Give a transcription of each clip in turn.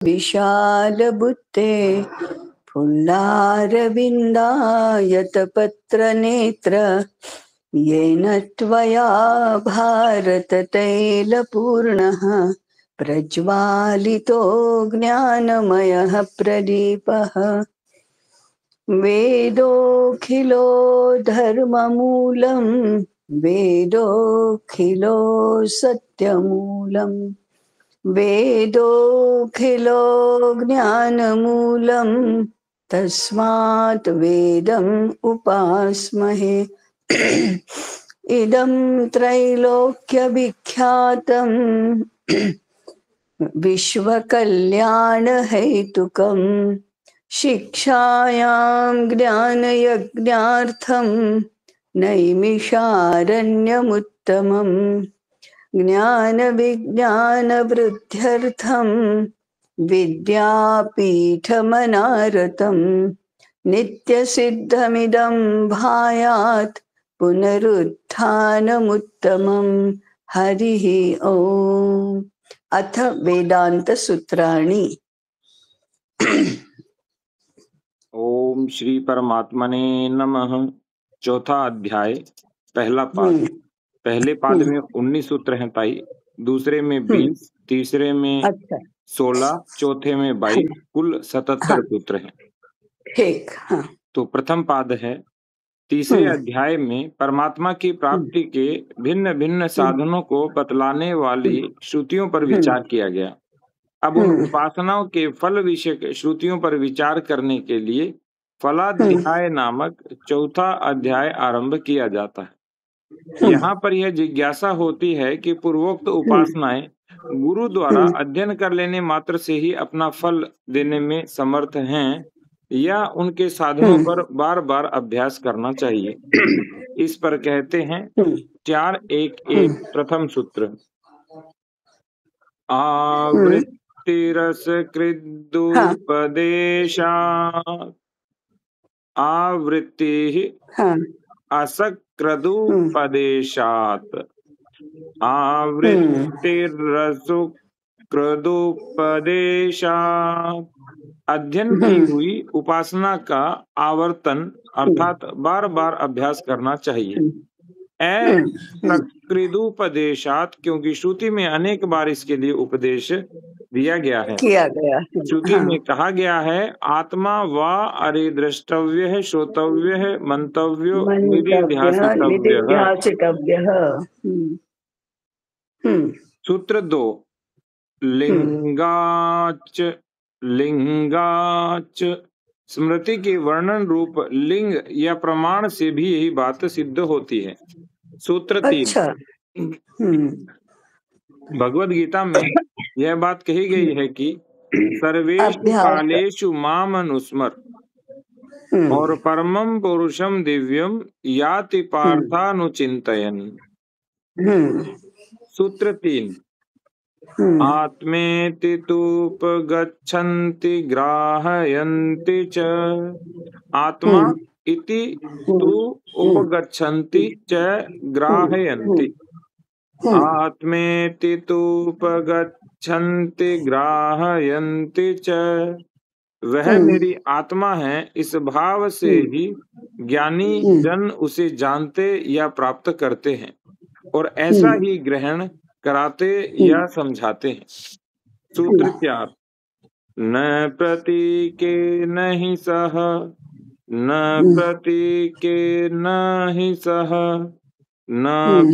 विशालबुद्धे फुल्लारविन्दायतपत्रनेत्र येन त्वया भारततैलपूर्णः प्रज्वालितो ज्ञानमयः प्रदीपः वेदोऽखिलो धर्ममूलम् वेदोऽखिलो सत्यमूलम् वेदोऽखिलो ज्ञानमूलम् तस्मात् वेदम् उपास्महे इदं त्रैलोक्यविख्यातम् विश्वकल्याणहेतुकम् शिक्षायां ज्ञानयज्ञार्थं नैमिषारण्यमुत्तमम् ज्ञानविज्ञानवृद्ध्यर्थं विद्यापीठमनारतं नित्यसिद्धमिदं भायात् पुनरुत्थानमुत्तमम् हरिः ओम्। अथ वेदांत सूत्राणि। ओम श्री परमात्मने नमः। चौथा अध्याय, पहला पाद। पहले पाद में 19 सूत्र हैं ताई, दूसरे में 20, तीसरे में 16, चौथे में 22, कुल 77 सूत्र हैं। ठीक। तो प्रथम पाद है, तीसरे अध्याय में परमात्मा की प्राप्ति के भिन्न भिन्न साधनों को बतलाने वाली श्रुतियों पर विचार किया गया। अब उन उपासनाओं के फल विषय श्रुतियों पर विचार करने के लिए फलाध्याय नामक चौथा अध्याय आरंभ किया जाता है। यहाँ पर यह जिज्ञासा होती है कि पूर्वोक्त उपासनाएं गुरु द्वारा अध्ययन कर लेने मात्र से ही अपना फल देने में समर्थ हैं या उनके साधनों पर बार बार अभ्यास करना चाहिए। इस पर कहते हैं 4.1.1 प्रथम सूत्र, आवृत्तिरस कृदुपदेशा आवृत्ति असकृदुपदेशात् आवृत्तिरसुकृदुपदेशात्। अध्ययन की हुई उपासना का आवर्तन अर्थात बार बार अभ्यास करना चाहिए। सकृदुपदेशात्, क्योंकि श्रुति में अनेक बार इसके लिए उपदेश दिया गया है। श्रुति में कहा गया है, आत्मा व अरे द्रष्टव्य है, श्रोतव्य है, मंतव्यो निधिध्यासितव्य। सूत्र 2, लिंगाच लिंगाच। स्मृति के वर्णन रूप लिंग या प्रमाण से भी यही बात सिद्ध होती है। सूत्र 3, भगवद गीता में यह बात कही गई है कि सर्वेषु कालेषु माम अनुस्मर और परमं पुरुषम दिव्यम याति पार्थानुचिंतयन्। सूत्र 3, आत्मेति तूपगच्छन्ति ग्राहयन्ति च। आत्मा इति तु उपगच्छन्ति च ग्राहयन्ति। आत्मेति तूपगच्छन्ति ग्राहयन्ति च। वह मेरी आत्मा है, इस भाव से ही ज्ञानी जन उसे जानते या प्राप्त करते हैं और ऐसा ही ग्रहण कराते या समझाते हैं। सूत्र 4, न प्रतीके नहि सह न प्रतीके नहि सह न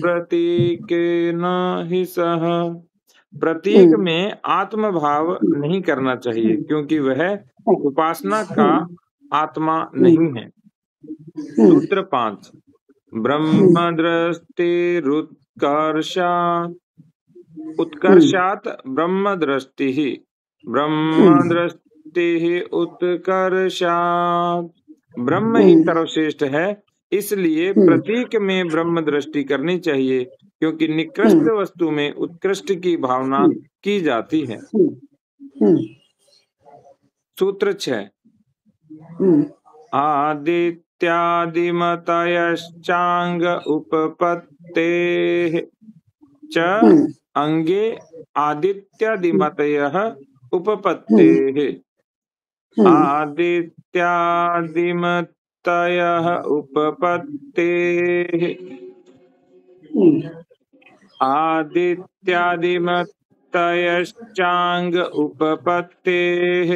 प्रतीके नहि सह। प्रतीक में आत्म भाव नहीं करना चाहिए, क्योंकि वह उपासना का आत्मा नहीं है। सूत्र 5, ब्रह्म दृष्टिरुत्कर्षात्। उत्कर्षात् ब्रह्म दृष्टि ही, ब्रह्म दृष्टि उत्कर्षात्। ब्रह्म ही सर्वश्रेष्ठ है, इसलिए प्रतीक में ब्रह्म दृष्टि करनी चाहिए, क्योंकि निकृष्ट वस्तु में उत्कृष्ट की भावना की जाती है। सूत्र 6, आदित्यादिमतयश्चांग उपपत्तेः च अंगे आदित्यादिमतयः उपपत्तेः आदित्यादिमत्तयः उपपत्तेः आदित्यादिमत्तयश्चाङ्ग उपपत्तेः।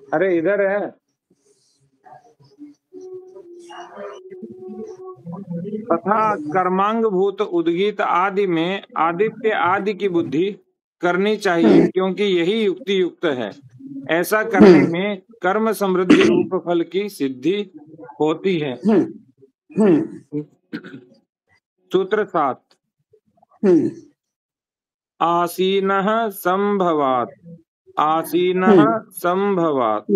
अरे इधर है। तथा कर्मांग भूत उद्गीत आदि में आदित्य आदि की बुद्धि करनी चाहिए, क्योंकि यही युक्ति युक्त है। ऐसा करने में कर्म समृद्धि रूप फल की सिद्धि होती है। सूत्र 7। आसीनः संभवात्। आसीनः संभवात्।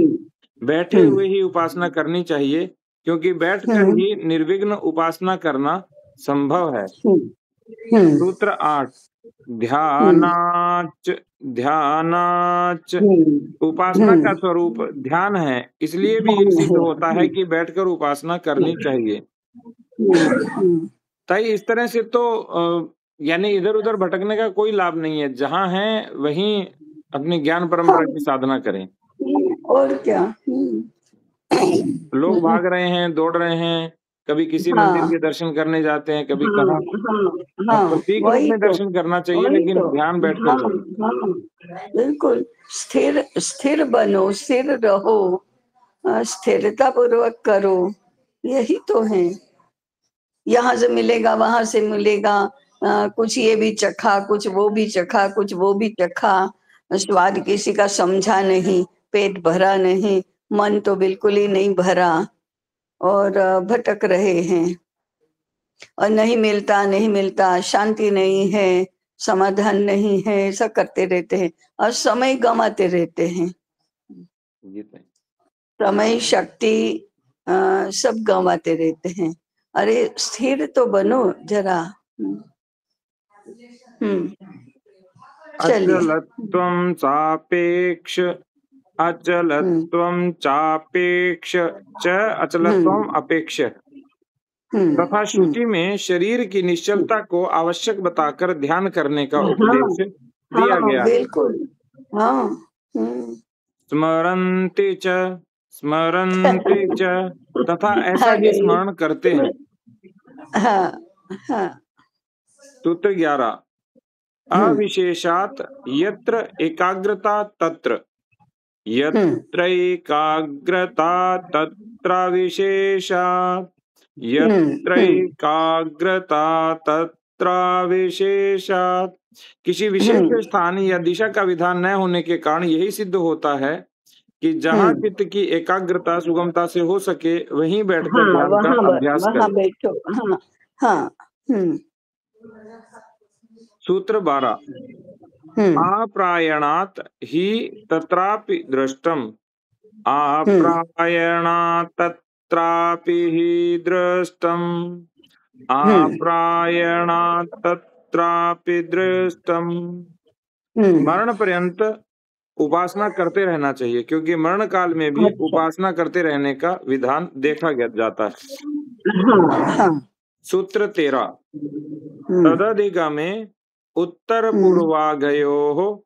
बैठे हुए ही उपासना करनी चाहिए, क्योंकि बैठकर ही निर्विघ्न उपासना करना संभव है। सूत्र 8। ध्यानाच। ध्यानाच। उपासना का स्वरूप ध्यान है, इसलिए भी ये सिद्ध होता है कि बैठकर उपासना करनी चाहिए। तो इस तरह से तो यानी इधर उधर भटकने का कोई लाभ नहीं है। जहाँ है वहीं अपनी ज्ञान परंपरा की साधना करें। और क्या। लोग भाग रहे हैं, दौड़ रहे हैं, कभी किसी मंदिर के दर्शन करने जाते हैं, कभी कहाँ। प्रतीक रूप वही में तो, दर्शन करना चाहिए, वही लेकिन तो। ध्यान बैठकर करो। बिल्कुल स्थिर स्थिर बनो, स्थिर रहो, स्थिरता पूर्वक करो, यही तो है। यहाँ से मिलेगा, वहां से मिलेगा, कुछ ये भी चखा, कुछ वो भी चखा, कुछ वो भी चखा, स्वाद किसी का समझा नहीं, पेट भरा नहीं, मन तो बिल्कुल ही नहीं भरा, और भटक रहे हैं, और नहीं मिलता, नहीं मिलता, शांति नहीं है, समाधान नहीं है, ऐसा करते रहते हैं और समय गंवाते रहते हैं। समय, शक्ति सब गंवाते रहते हैं। अरे स्थिर तो बनो जरा। चलिए। अचलत्वं सापेक्ष। अचलत्वं चापेक्ष च अचलत्वं अपेक्ष। तथा श्रुति में शरीर की निश्चलता को आवश्यक बताकर ध्यान करने का उपदेश दिया गया है। बिल्कुल। हाँ। स्मरन्ति च। स्मरन्ति च। तथा ऐसा ही स्मरण करते हैं। सूत्र 11। अविशेषात् यत्र एकाग्रता तत्र। यत्र एकाग्रता तत्र विशेषात्। यत्र एकाग्रता तत्र विशेषात्। किसी विशेष स्थान या दिशा का विधान न होने के कारण यही सिद्ध होता है कि जहाँ चित्त की एकाग्रता सुगमता से हो सके वहीं बैठकर ध्यान का अभ्यास करें। बैठो। सूत्र 12। आप्रायणात् हि तत्रापि दृष्टम्। आप्रायणात् तत्रापि हि दृष्टम्। आप्रायणात् तत्रापि दृष्टम्। मरण पर्यंत उपासना करते रहना चाहिए, क्योंकि मरण काल में भी उपासना करते रहने का विधान देखा जाता है। सूत्र 13। तदधिगमे उत्तर पूर्वाघयोः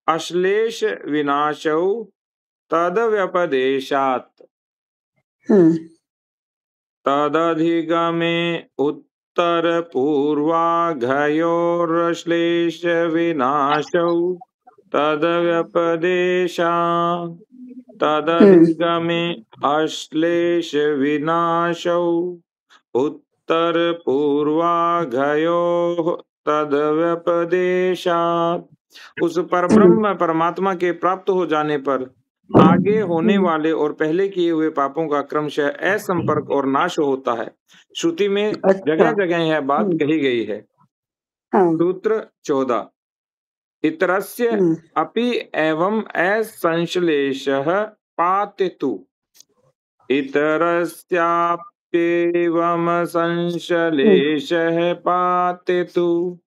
अश्लेष विनाशौ तदव्यपदेशात्। तदधिगमे उत्तर पूर्वाघयोरश्लेष विनाशौ तदव्यपदेशात्। तदधिगमे अश्लेष विनाशौ उत्तर पूर्वाघयोः तदव्यपदेशात्। उस परब्रह्म परमात्मा के प्राप्त हो जाने पर आगे होने वाले और पहले किए हुए पापों का क्रमशः असंपर्क और नाश होता है। श्रुति में जगह जगह यह बात कही गई है। सूत्र 14। इतरस्य अपि एवं असंश्लेषः पातेतु। इतरस्याप्येवं संश्लेषः पातेतु।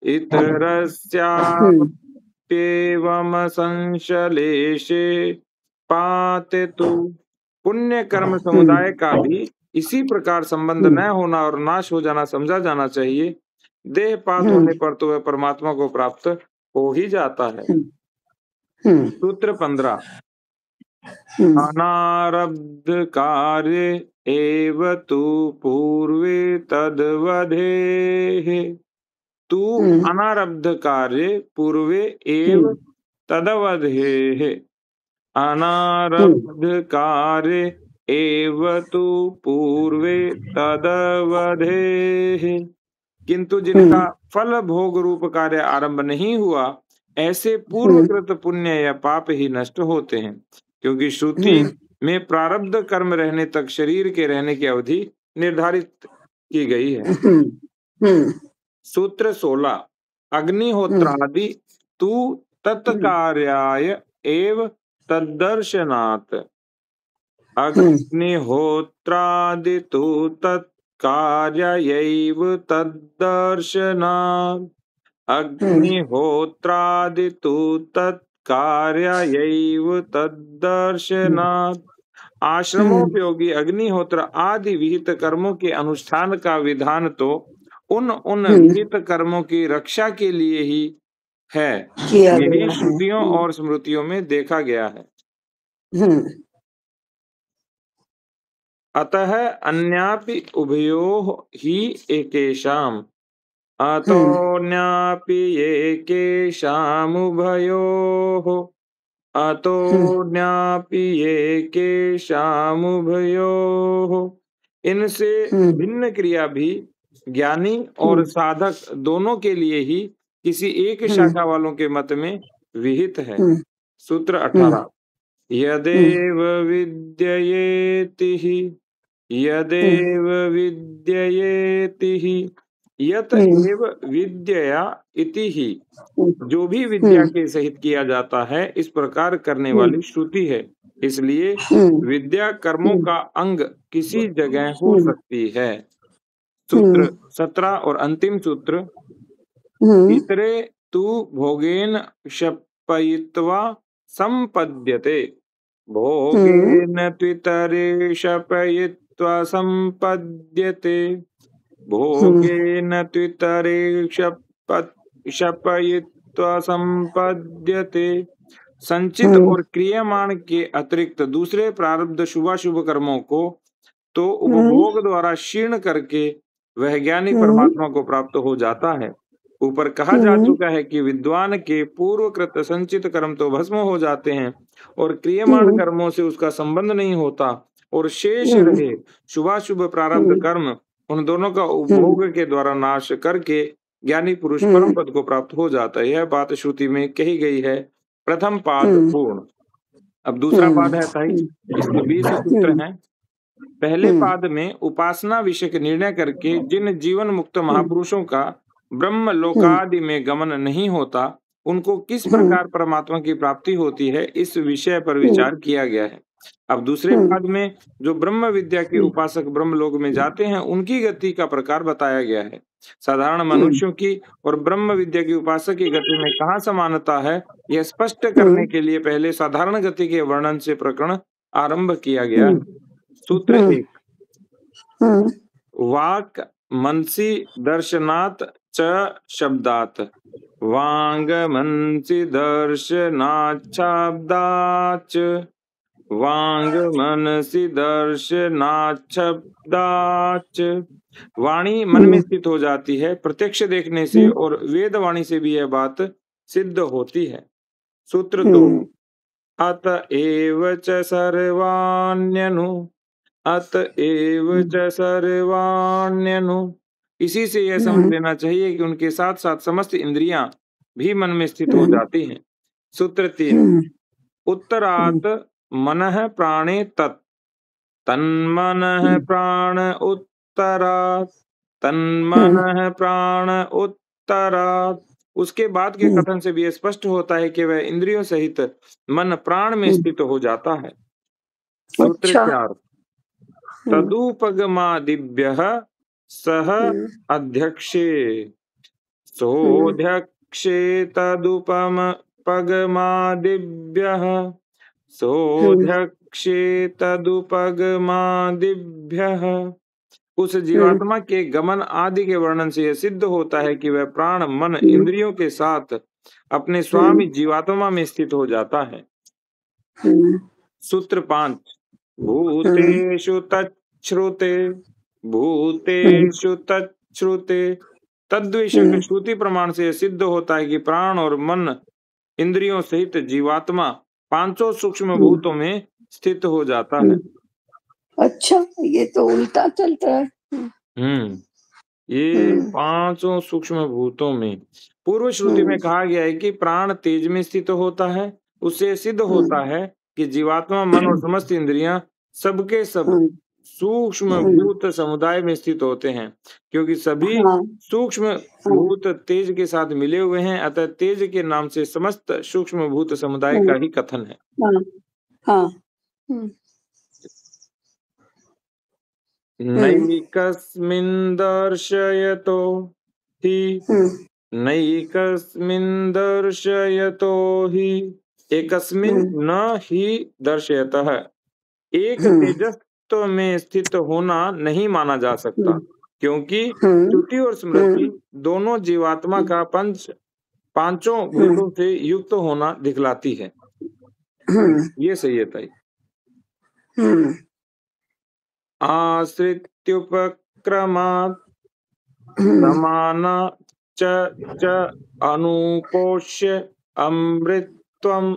इतरस्याप्येवं संश्लेषे पातेतु। पुण्य कर्म समुदाय का भी इसी प्रकार संबंध न होना और नाश हो जाना समझा जाना चाहिए। देहपात होने पर तो वह परमात्मा को प्राप्त हो ही जाता है। सूत्र 15, अनारब्ध कार्य एव तु पूर्वे तदवधेः। तु अनारब्ध कार्य पूर्वे एव तदवधेः। अनारब्ध कार्य एव तु पूर्वे तदवधेः। किंतु जिनका फल भोग रूप कार्य आरंभ नहीं हुआ, ऐसे पूर्वकृत पुण्य या पाप ही नष्ट होते हैं, क्योंकि श्रुति में प्रारब्ध कर्म रहने तक शरीर के रहने की अवधि निर्धारित की गई है। सूत्र 16, अग्निहोत्रादि तु तत्कार्याय एव तद्दर्शनात्। अग्निहोत्रादि तु तत्कार्यायैव तद्दर्शनात्। अग्निहोत्रादि तु तत्कार्यायैव तद्दर्शनात्। आश्रमोपयोगी अग्निहोत्र आदि विहित कर्मों के अनुष्ठान का विधान तो उन विहित कर्मों की रक्षा के लिए ही है, यही श्रुतियों और स्मृतियों में देखा गया है। अतः अन्यापि उभयोः ही एकेषाम्, अतोऽन्यापि एकेषामुभयोः, अतोऽन्यापि एकेषामुभयोः। इनसे भिन्न क्रिया भी ज्ञानी और साधक दोनों के लिए ही किसी एक शाखा वालों के मत में विहित है। सूत्र 18, यदेव विद्ययेति हि, यदेव विद्ययेति हि, यत एव विद्यया इति ही। जो भी विद्या के सहित किया जाता है, इस प्रकार करने वाली श्रुति है। इसलिए विद्या कर्मों का अंग किसी जगह हो सकती है। सूत्र 17 और अंतिम सूत्र, इतरे तु भोगेन शपयित्वा संपद्यते। भोगेन त्वितरे शपयित्वा संपद्यते। भोगेन त्वितरे शपयित्वा संपद्यते। संचित और क्रियमाण के अतिरिक्त दूसरे प्रारब्ध शुभाशुभ कर्मों को तो उपभोग द्वारा क्षीण करके वह ज्ञानी परमात्मा को प्राप्त हो जाता है। ऊपर कहा जा चुका है कि विद्वान के पूर्वकृत संचित कर्म तो भस्म हो जाते हैं और क्रियमाण कर्मों से उसका संबंध नहीं होता, और शेष रहे शुभाशुभ प्रारब्ध कर्म उन दोनों का उपभोग के द्वारा नाश करके ज्ञानी पुरुष परम पद को प्राप्त हो जाता है। यह बात श्रुति में कही गई है। प्रथम पाद पूर्ण। अब दूसरा पाद है 28, इसके 20 सूत्र हैं। पहले पाद में उपासना विषय निर्णय करके जिन जीवन मुक्त महापुरुषों का ब्रह्म लोकादि में गमन नहीं होता, उनको किस प्रकार परमात्मा की प्राप्ति होती है, इस विषय पर विचार किया गया है। अब दूसरे पाद में जो ब्रह्म विद्या के उपासक ब्रह्म लोक में जाते हैं, उनकी गति का प्रकार बताया गया है। साधारण मनुष्यों की और ब्रह्म विद्या के उपासक की गति में कहाँ समानता है, यह स्पष्ट करने के लिए पहले साधारण गति के वर्णन से प्रकरण आरंभ किया गया है। सूत्र 1, वाक् मनसि दर्शनात् च शब्दात्। वांग मनसि दर्शनात् शब्दात्। वांग मनसि दर्शनात् शब्दात्। वाणी मन में स्थित हो जाती है प्रत्यक्ष देखने से, और वेद वाणी से भी यह बात सिद्ध होती है। सूत्र 2, अतएव च सर्वाण्यनु। अतएव च सर्वाण्यनु। इसी से यह समझ लेना चाहिए कि उनके साथ साथ समस्त इंद्रियां भी मन में स्थित हो जाती हैं। सूत्र 3, उत्तरात् मनः प्राणे तत्। तन्मनः प्राण उत्तरात्। तन्मनः प्राण उत्तरात्। उसके बाद के कथन से भी स्पष्ट होता है कि वह इंद्रियों सहित मन प्राण में स्थित हो जाता है। सूत्र 4, तदुपगमादिभ्यः सह अध्यक्षे। सोऽध्यक्षे तदुपगमादिभ्यः। सोऽध्यक्षे तदुपगमादिभ्यः। उस जीवात्मा के गमन आदि के वर्णन से यह सिद्ध होता है कि वह प्राण मन इंद्रियों के साथ अपने स्वामी जीवात्मा में स्थित हो जाता है। सूत्र 5, भूतेषु तच्छ्रुते भूतेषु तच्छ्रुते तद्विषय श्रुति प्रमाण से सिद्ध होता है कि प्राण और मन इंद्रियों सहित जीवात्मा पांचों सूक्ष्म भूतों में स्थित हो जाता है। अच्छा, ये तो उल्टा चलता है। ये पांचों सूक्ष्म भूतों में पूर्व श्रुति में कहा गया है कि प्राण तेज में स्थित होता है। उससे सिद्ध होता है कि जीवात्मा, मन और समस्त इंद्रियां सबके सब सूक्ष्म भूत समुदाय में स्थित होते हैं, क्योंकि सभी सूक्ष्म भूत तेज के साथ मिले हुए हैं। अतः तेज के नाम से समस्त सूक्ष्म भूत समुदाय का ही कथन है। नैकस्मिन् दर्शयतो हि एकस्मिन् न ही दर्शयतः। एक तेजस्व में स्थित होना नहीं माना जा सकता, क्योंकि श्रुति और स्मृति दोनों जीवात्मा का पांचों भूतों से युक्त होना दिखलाती है। ये सही है ताई। आश्रित्युपक्रमात् समान च अनुपोष्य अमृतत्वम्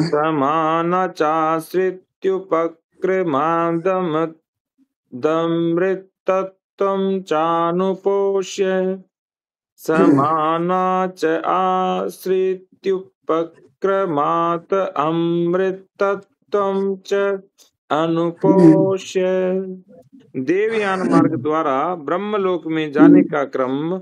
समान चाश्रित्युपक्रमादमृतत्वं चानुपोष्य समान च आश्रित्युपक्रमात् अमृतत्वं च अनुपोष्य। देवयान मार्ग द्वारा ब्रह्मलोक में जाने का क्रम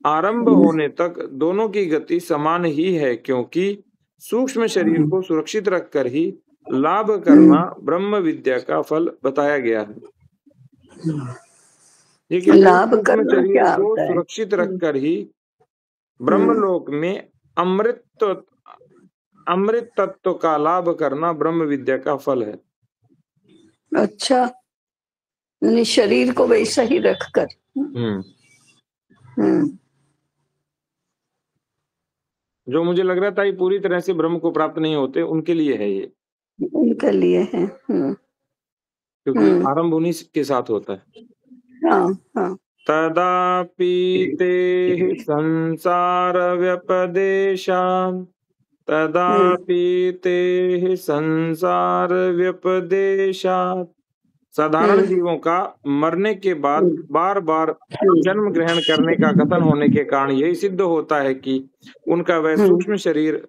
आरंभ होने तक दोनों की गति समान ही है, क्योंकि सूक्ष्म शरीर को सुरक्षित रखकर ही लाभ करना ब्रह्म विद्या का फल बताया गया है। ये लाभ सूक्ष्म शरीर को सुरक्षित रखकर ही ब्रह्मलोक में अमृत तत्व का लाभ करना ब्रह्म विद्या का फल है। अच्छा, शरीर को वैसा ही रखकर। जो मुझे लग रहा था ये पूरी तरह से ब्रह्म को प्राप्त नहीं होते, उनके लिए है ये, उनके लिए है। क्योंकि आरंभ उन्हीं के साथ होता है। तदापि ते संसार व्यपदेशात् साधारण जीवों का मरने के बाद बार बार जन्म ग्रहण करने का कथन होने के कारण यही सिद्ध होता है कि उनका वह सूक्ष्म शरीर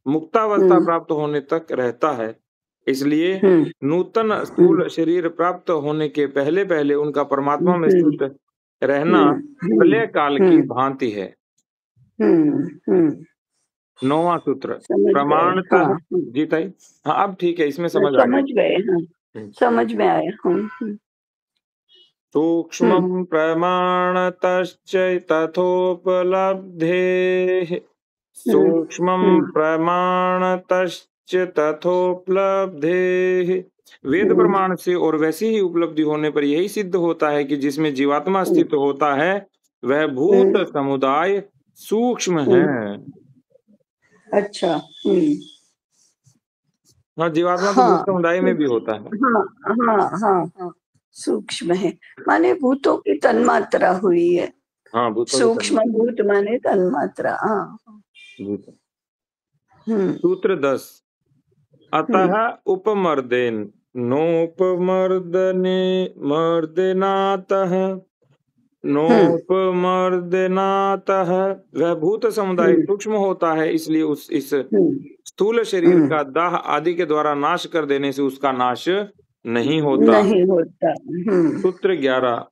मुक्तावस्था प्राप्त होने तक रहता है। इसलिए नूतन स्थूल शरीर प्राप्त होने के पहले पहले उनका परमात्मा में स्थित रहना प्रलय काल की भांति है। 9वां सूत्र प्रमाणतः। जीता ही। हाँ, अब ठीक है, इसमें समझ गए। समझ में आया। सूक्ष्मं प्रमाणतश्च तथोपलब्धेः वेद प्रमाण से और वैसी ही उपलब्धि होने पर यही सिद्ध होता है कि जिसमें जीवात्मा स्थित होता है वह भूत समुदाय सूक्ष्म है। अच्छा। हाँ, जीवात्मा तो भूत समुदाय में भी होता है। हाँ, सूक्ष्म है, माने भूतों की तन्मात्रा हुई है। हाँ, सूक्ष्म भूत माने तन्मात्रा। सूत्र 10 अतः उपमर्देन नोपमर्दने नोपमर्दनातः वह भूत समुदाय सूक्ष्म होता है, इसलिए इस स्थूल शरीर का दाह आदि के द्वारा नाश कर देने से उसका नाश नहीं होता। सूत्र 11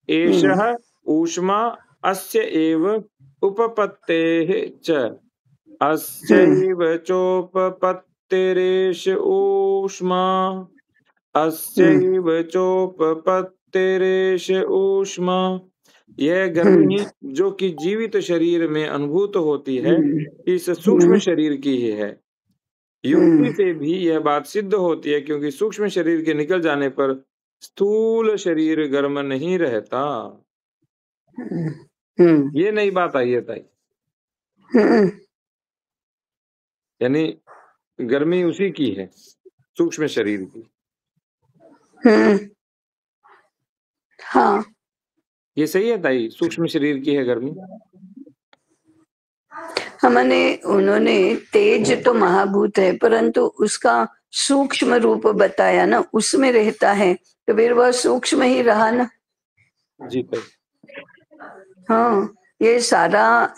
एषः ऊष्मा अस्य एव उपपत्तेः च अस्यैव चोपपत्तिरेष ऊष्मा अस्यैव चोपपत्तिरेष ऊष्मा। यह गर्मी जो कि जीवित शरीर में अनुभूत होती है इस सूक्ष्म शरीर की ही है। युक्ति से भी यह बात सिद्ध होती है, क्योंकि सूक्ष्म शरीर के निकल जाने पर स्थूल शरीर गर्म नहीं रहता। ये नई बात आई है ताई, यानी गर्मी उसी की है, सूक्ष्म शरीर की। हाँ, ये सही है ताई, सूक्ष्म शरीर की है गर्मी। उन्होंने तेज तो महाभूत है, परंतु उसका सूक्ष्म रूप बताया ना, उसमें रहता है, तो फिर वह सूक्ष्म ही रहा ना। जी ताई। हाँ, ये सारा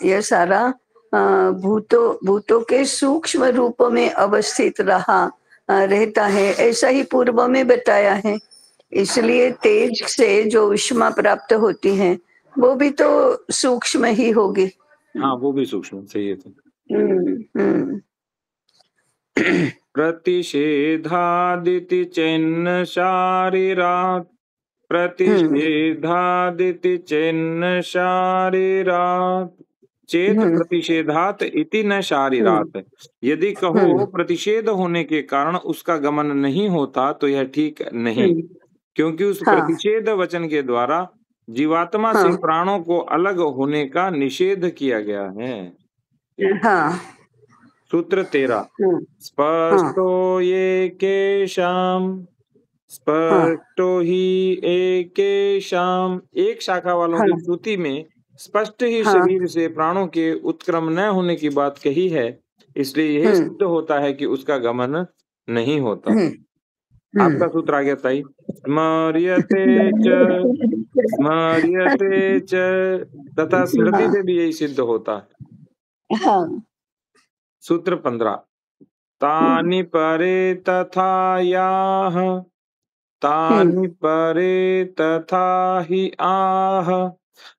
भूतों के सूक्ष्म रूप में अवस्थित रहता है, ऐसा ही पूर्व में बताया है। इसलिए तेज से जो उष्मा प्राप्त होती है, वो भी तो सूक्ष्म ही होगी। हाँ, वो भी सूक्ष्म, सही है ताई। हम्म। प्रतिषेधादिति चेन्न शारीरात्, प्रतिषेधादिति चेन्न शारीरात्, चेत प्रतिषेधात इति न शारीरात। यदि कहो प्रतिषेध होने के कारण उसका गमन नहीं होता तो यह ठीक नहीं, क्योंकि उस हाँ, प्रतिषेध वचन के द्वारा जीवात्मा से हाँ, प्राणों को अलग होने का निषेध किया गया है। हाँ, सूत्र 13, हाँ, स्पष्टो ये केशाम, हाँ, स्पष्टो ही एकेशाम। एक शाखा वालों हाँ, की श्रुति में स्पष्ट ही हाँ, शरीर से प्राणों के उत्क्रम न होने की बात कही है, इसलिए यही सिद्ध होता है कि उसका गमन नहीं होता। आपका सूत्र आ गया ताई। स्मर्यते च तथा स्मृति से भी यही सिद्ध होता है। हाँ, सूत्र 15, तानि परे तथा याह, तानि परे तथा ही आह।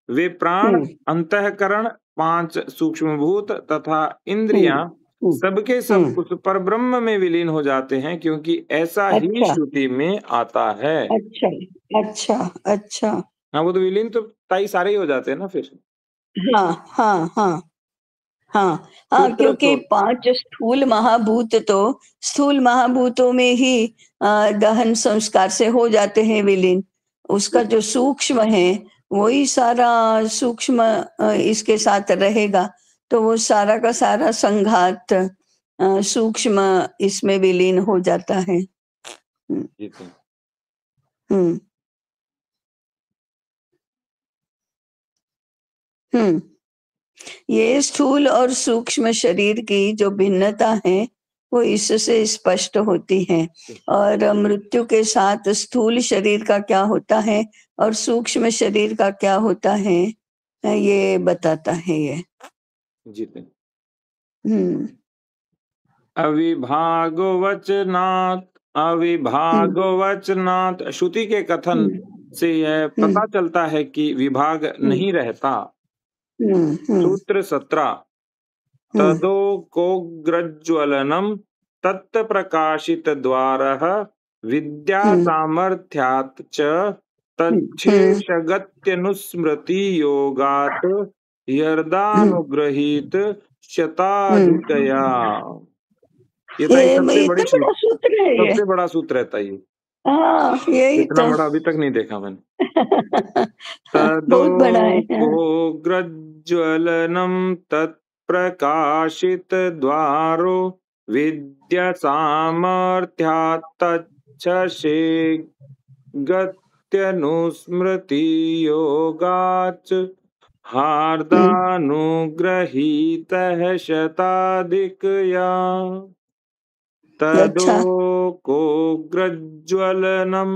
वे प्राण, अंतःकरण, 5 सूक्ष्मभूत तथा इंद्रियां सबके सब उस पर ब्रह्म में विलीन हो जाते हैं, क्योंकि ऐसा ही अच्छा, श्रुति में आता है। अच्छा, अच्छा, अच्छा, हाँ, वो तो विलीन तो ताई सारे ही हो जाते हैं ना फिर। हाँ, हाँ, हाँ, हाँ, हाँ, सूत्र क्योंकि 5 स्थूल महाभूतों में ही दहन संस्कार से हो जाते हैं विलीन। उसका जो सूक्ष्म है, वही सारा सूक्ष्म इसके साथ रहेगा, तो वो सारा का सारा संघात सूक्ष्म इसमें विलीन हो जाता है। जी ताई। हम्म, हम्म। ये स्थूल और सूक्ष्म शरीर की जो भिन्नता है, वो इससे स्पष्ट होती है। और मृत्यु के साथ स्थूल शरीर का क्या होता है और सूक्ष्म शरीर का क्या होता है, ये बताता है ये। जी ताई। हम्म, अविभागवचनात्, हम्म, अविभागवचनात्, श्रुति के कथन से यह हम्म, पता चलता है कि विभाग हम्म, नहीं रहता। हम्म, हम्म, सूत्र 17, हम्म, तदोकोग्रज्वलनम तत्प्रकाशित द्वारः विद्या हम्म, सामर्थ्यात् च हम्म, तच्छेषगत्यनुस्मृति योगात् हम्म, यर्दानुग्रहीत हम्म। शताधिकया। ये ताई सबसे बड़ी इतना बड़ा सूत्र है ये। सबसे बड़ा सूत्र है ताई। हाँ, यही इतना तो। बड़ा अभी तक नहीं देखा मैंने। बहुत बड़ा है। हाँ। तदोकोग्रज्वलनम तत्प्रकाशित द्वारो विद्या सामर्थ्यात्तच्छे गत्यनुस्मृति योगाच् हम्म, हार्दानुग्रहीतः शताधिकया। अच्छा। तदोकोग्रज्वलनम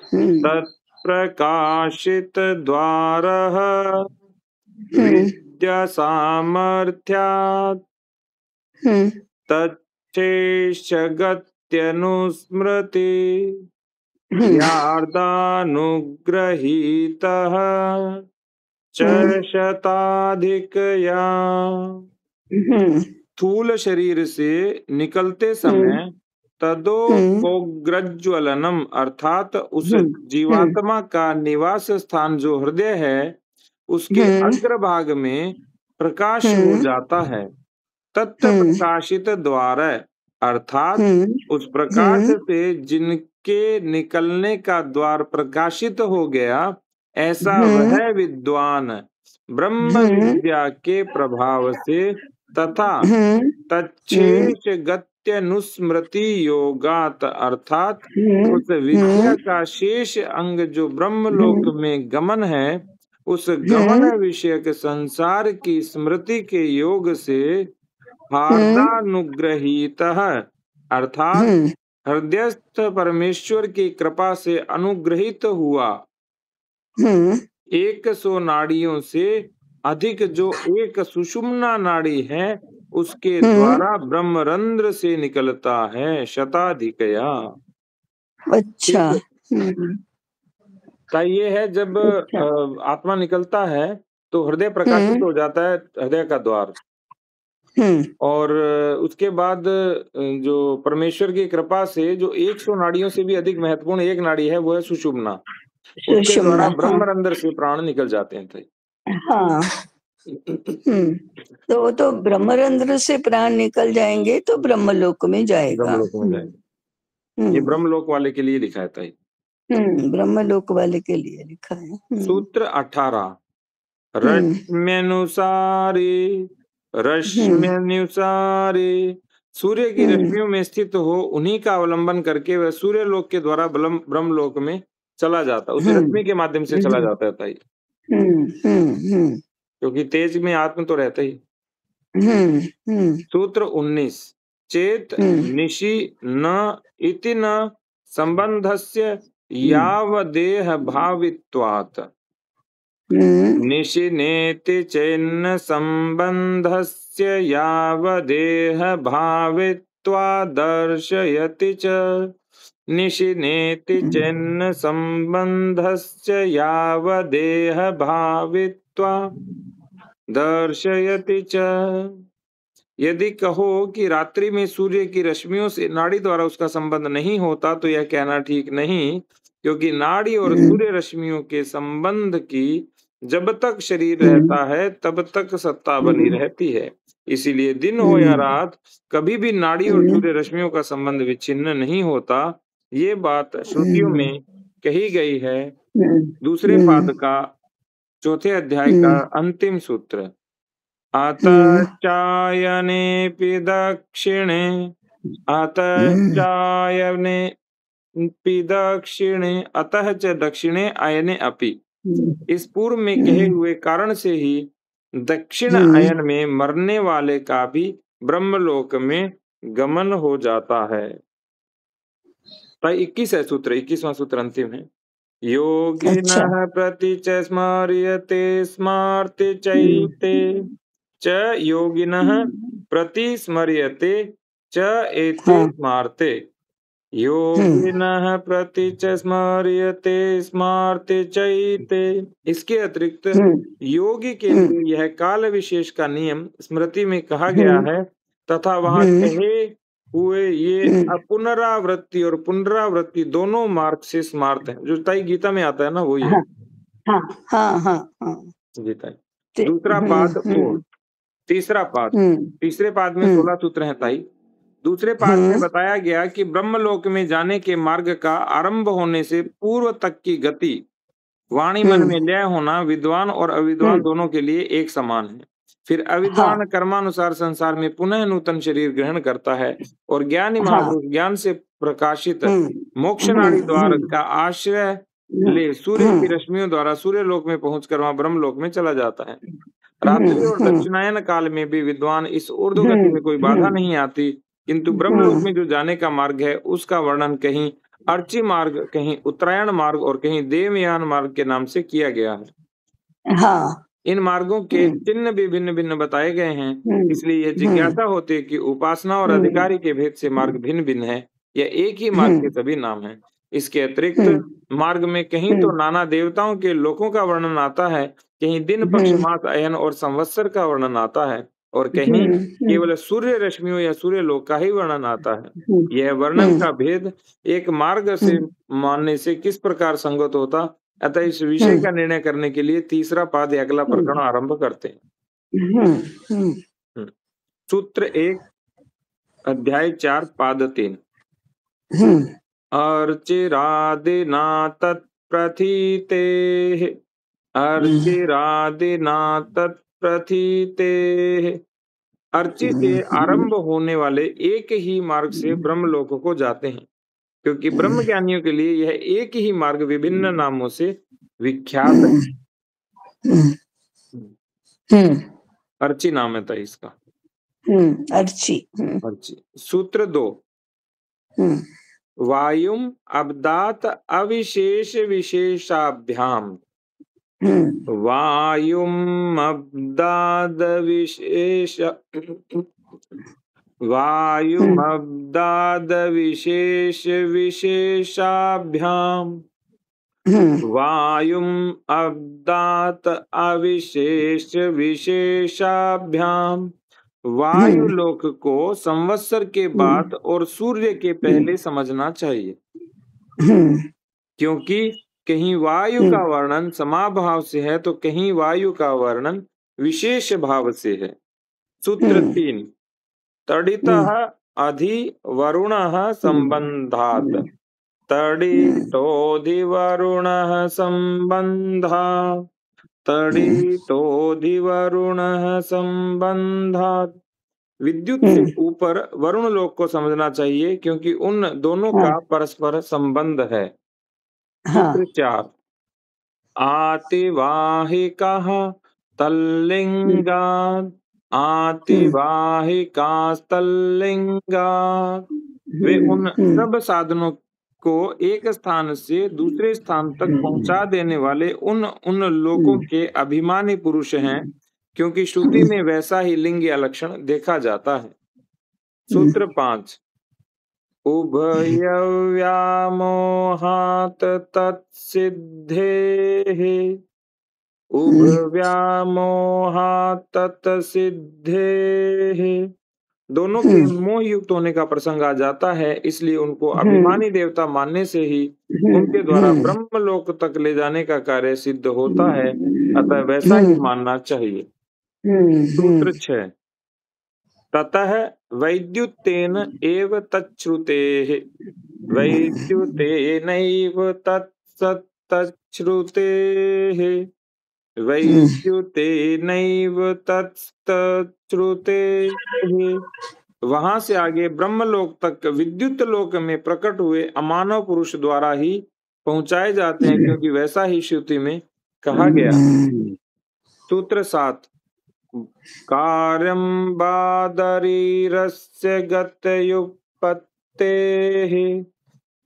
हम्म, तत्प्रकाशित द्वारः हम्म, विद्या सामर्थ्यात् हम्म, तच्छेषगत्यनुस्मृति हम्म, यार्दानुग्रहीतः च हम्म, शताधिकया। हम्म, स्थूल शरीर से निकलते हम्म, समय तदोकोग्रज्वलनम अर्थात उस हम्म, हम्म, जीवात्मा का निवास स्थान जो हृदय है, उसके हम्म, अग्रभाग में प्रकाश हो हम्म, जाता है। तत्त हम्म, प्रकाशित द्वार अर्थात हम्म, उस प्रकाश हम्म, से जिनके निकलने का द्वार प्रकाशित हो गया, ऐसा हम्म, वह विद्वान ब्रह्म विद्या के प्रभाव से तथा तच्छेष गत्यनुस्मृति योगात अर्थात उस विद्या का शेष अंग जो ब्रह्मलोक में गमन है, उस गमन विषयक संसार की स्मृति के योग से हार्दानुग्रहीत अर्थात हृदयस्थ परमेश्वर की कृपा से अनुग्रहित हुआ 100 नाड़ियों से अधिक जो एक सुषुम्ना नाड़ी है उसके द्वारा ब्रह्मरंध्र से निकलता है शताधिकया। अच्छा। तो ये है जब आत्मा निकलता है तो हृदय प्रकाशित हो जाता है, हृदय का द्वार, और उसके बाद जो परमेश्वर की कृपा से जो 100 नाड़ियों से भी अधिक महत्वपूर्ण एक नाड़ी है वो है सुषुम्ना, उसके द्वारा ब्रह्मरंध्र से प्राण निकल जाते हैं। हाँ। तो वो तो ब्रह्मरंध्र से प्राण निकल जाएंगे तो ब्रह्मलोक में जाएगा। ब्रह्मलोक में जाएगा। ये ब्रह्मलोक वाले के लिए लिखा है ताई। ब्रह्मलोक वाले के लिए लिखा है। सूत्र 18 रश्म्यनुसारे रश्म्यनुसारे सूर्य की रश्मियों में स्थित हो उन्हीं का अवलंबन करके वह सूर्य लोक के द्वारा ब्रह्मलोक में चला जाता है, उसी रश्मि के माध्यम से चला जाता है ताई। क्योंकि तेज में आत्म तो रहता ही। सूत्र 19 चेत निशि न इति न संबंधस्य यावदेह भावित्वात् निशिनेति चैन्न संबंधस्य यावदेह भावित्वा दर्शयति च निशिनेति चैन्न संबंधस्य यावदेह भावित्वा दर्शयति च। यदि कहो कि रात्रि में सूर्य की रश्मियों से नाड़ी द्वारा उसका संबंध नहीं होता तो यह कहना ठीक नहीं, क्योंकि नाड़ी और सूर्य रश्मियों के संबंध की जब तक शरीर रहता है तब तक सत्ता बनी रहती है। इसीलिए दिन हो या रात कभी भी नाड़ी और सूर्य रश्मियों का संबंध विच्छिन्न नहीं होता। ये बात श्रुतियों में कही गई है। दूसरे पाद का चौथे अध्याय का अंतिम सूत्र अतः चायनेपि दक्षिणे अतः च दक्षिणे अयने अपि। इस पूर्व में कहे हुए कारण से ही दक्षिण अयन में मरने वाले का भी ब्रह्मलोक में गमन हो जाता है। तो 21 है सूत्र, 21वां सूत्र अंतिम है। योगिनः प्रति च स्मर्यते स्मार्ते चैते च योगिनः प्रति स्मर्यते च एते स्मार्ते। योगिनः प्रति च स्मर्यते स्मार्ते चैते। इसके अतिरिक्त योगी के लिए यह काल विशेष का नियम स्मृति में कहा गया है तथा वहां कहे हुए ये पुनरावृत्ति और पुनरावृत्ति दोनों मार्ग से स्मार्त है। जो ताई गीता में आता है ना वही है। गीता। दूसरा पाद और तीसरा पाद। तीसरे पाद में 16 सूत्र हैं ताई। दूसरे पाद में बताया गया कि ब्रह्मलोक में जाने के मार्ग का आरंभ होने से पूर्व तक की गति वाणी मन में लय होना विद्वान और अविद्वान दोनों के लिए एक समान है। फिर अविद्वान कर्मानुसार संसार में पुनः नूतन शरीर ग्रहण करता है और ज्ञानी महापुरुष ज्ञान से प्रकाशित मोक्ष नाड़ी द्वार का आश्रय ले सूर्य की रश्मियों द्वारा सूर्य लोक में पहुंचकर वहां ब्रह्मलोक में चला जाता है। रात्रि और दक्षिणायन काल में भी विद्वान इस ऊर्ध्व गति में कोई बाधा नहीं आती, किंतु ब्रह्मलोक में जो जाने का मार्ग है उसका वर्णन कहीं अर्ची मार्ग, कहीं उत्तरायण मार्ग और कहीं देवयान मार्ग के नाम से किया गया है। इन मार्गों के चिन्ह भी भिन्न भिन्न बताए गए हैं। इसलिए यह जिज्ञासा होती है कि उपासना और अधिकारी के भेद से मार्ग भिन्न भिन्न है या एक ही मार्ग के सभी नाम हैं। इसके अतिरिक्त मार्ग में कहीं तो नाना देवताओं के लोकों का वर्णन आता है, कहीं दिन पक्ष मास अयन और संवत्सर का वर्णन आता है और कहीं केवल सूर्य रश्मियों या सूर्य लोक का ही वर्णन आता है। यह वर्णन का भेद एक मार्ग से मानने से किस प्रकार संगत होता, अतः इस विषय का निर्णय करने के लिए तीसरा पाद या अगला प्रकरण आरंभ करते हैं। सूत्र 1 अध्याय 4 पाद 3 अर्चिरादिना तत्प्रथीते अर्चिरादिना तत्प्रथिते। अर्ची से आरंभ होने वाले एक ही मार्ग से ब्रह्मलोक को जाते हैं, क्योंकि ब्रह्म ज्ञानियों के लिए यह एक ही मार्ग विभिन्न नामों से विख्यात है। अर्ची नाम है था इसका। अर्ची। अर्ची। सूत्र 2। वायुम अब्दात अविशेष विशेषाभ्याम। वायुम अब्दाद विशेष वायुम अब्दाद विशेष विशेषाभ्याम। वायुम अब्दात अविशेष विशेषाभ्याम। वायुलोक को संवत्सर के बाद और सूर्य के पहले समझना चाहिए, क्योंकि कहीं वायु का वर्णन समाभाव से है तो कहीं वायु का वर्णन विशेष भाव से है। सूत्र 3। तडितः अधि वरुणः संबंधात्। तडितोऽधिवरुणः संबंधात्। तडितोऽधिवरुणः संबंधात्। विद्युत से ऊपर वरुण लोक को समझना चाहिए, क्योंकि उन दोनों का परस्पर संबंध है। सूत्र 4। आतिवाहिकाः तल्लिंगात्। आतिवाहिकास्तल्लिंगात्। वे उन सब साधनों को एक स्थान से दूसरे स्थान तक पहुंचा देने वाले उन लोकों के अभिमानी पुरुष हैं, क्योंकि श्रुति में वैसा ही लिंग या लक्षण देखा जाता है। सूत्र 5। उभयव्यामोहात् तत्सिद्धेः। उभयव्यामोहात् तत्सिद्धेः। दोनों के मोह युक्त होने का प्रसंग आ जाता है, इसलिए उनको अभिमानी देवता मानने से ही उनके द्वारा ब्रह्मलोक तक ले जाने का कार्य सिद्ध होता है, अतः वैसा ही मानना चाहिए। सूत्र 6। ततः वैद्युतेन एव तच्छ्रुतेः। वैद्युतेनैव तत्श्रुतेः। वैद्युतेनैव तत्श्रुतेः। वहां से आगे ब्रह्मलोक तक विद्युत लोक में प्रकट हुए अमानव पुरुष द्वारा ही पहुंचाए जाते हैं, क्योंकि वैसा ही श्रुति में कहा गया। सूत्र 7। कार्यं बादरीरस्य गत्युपत्तेः।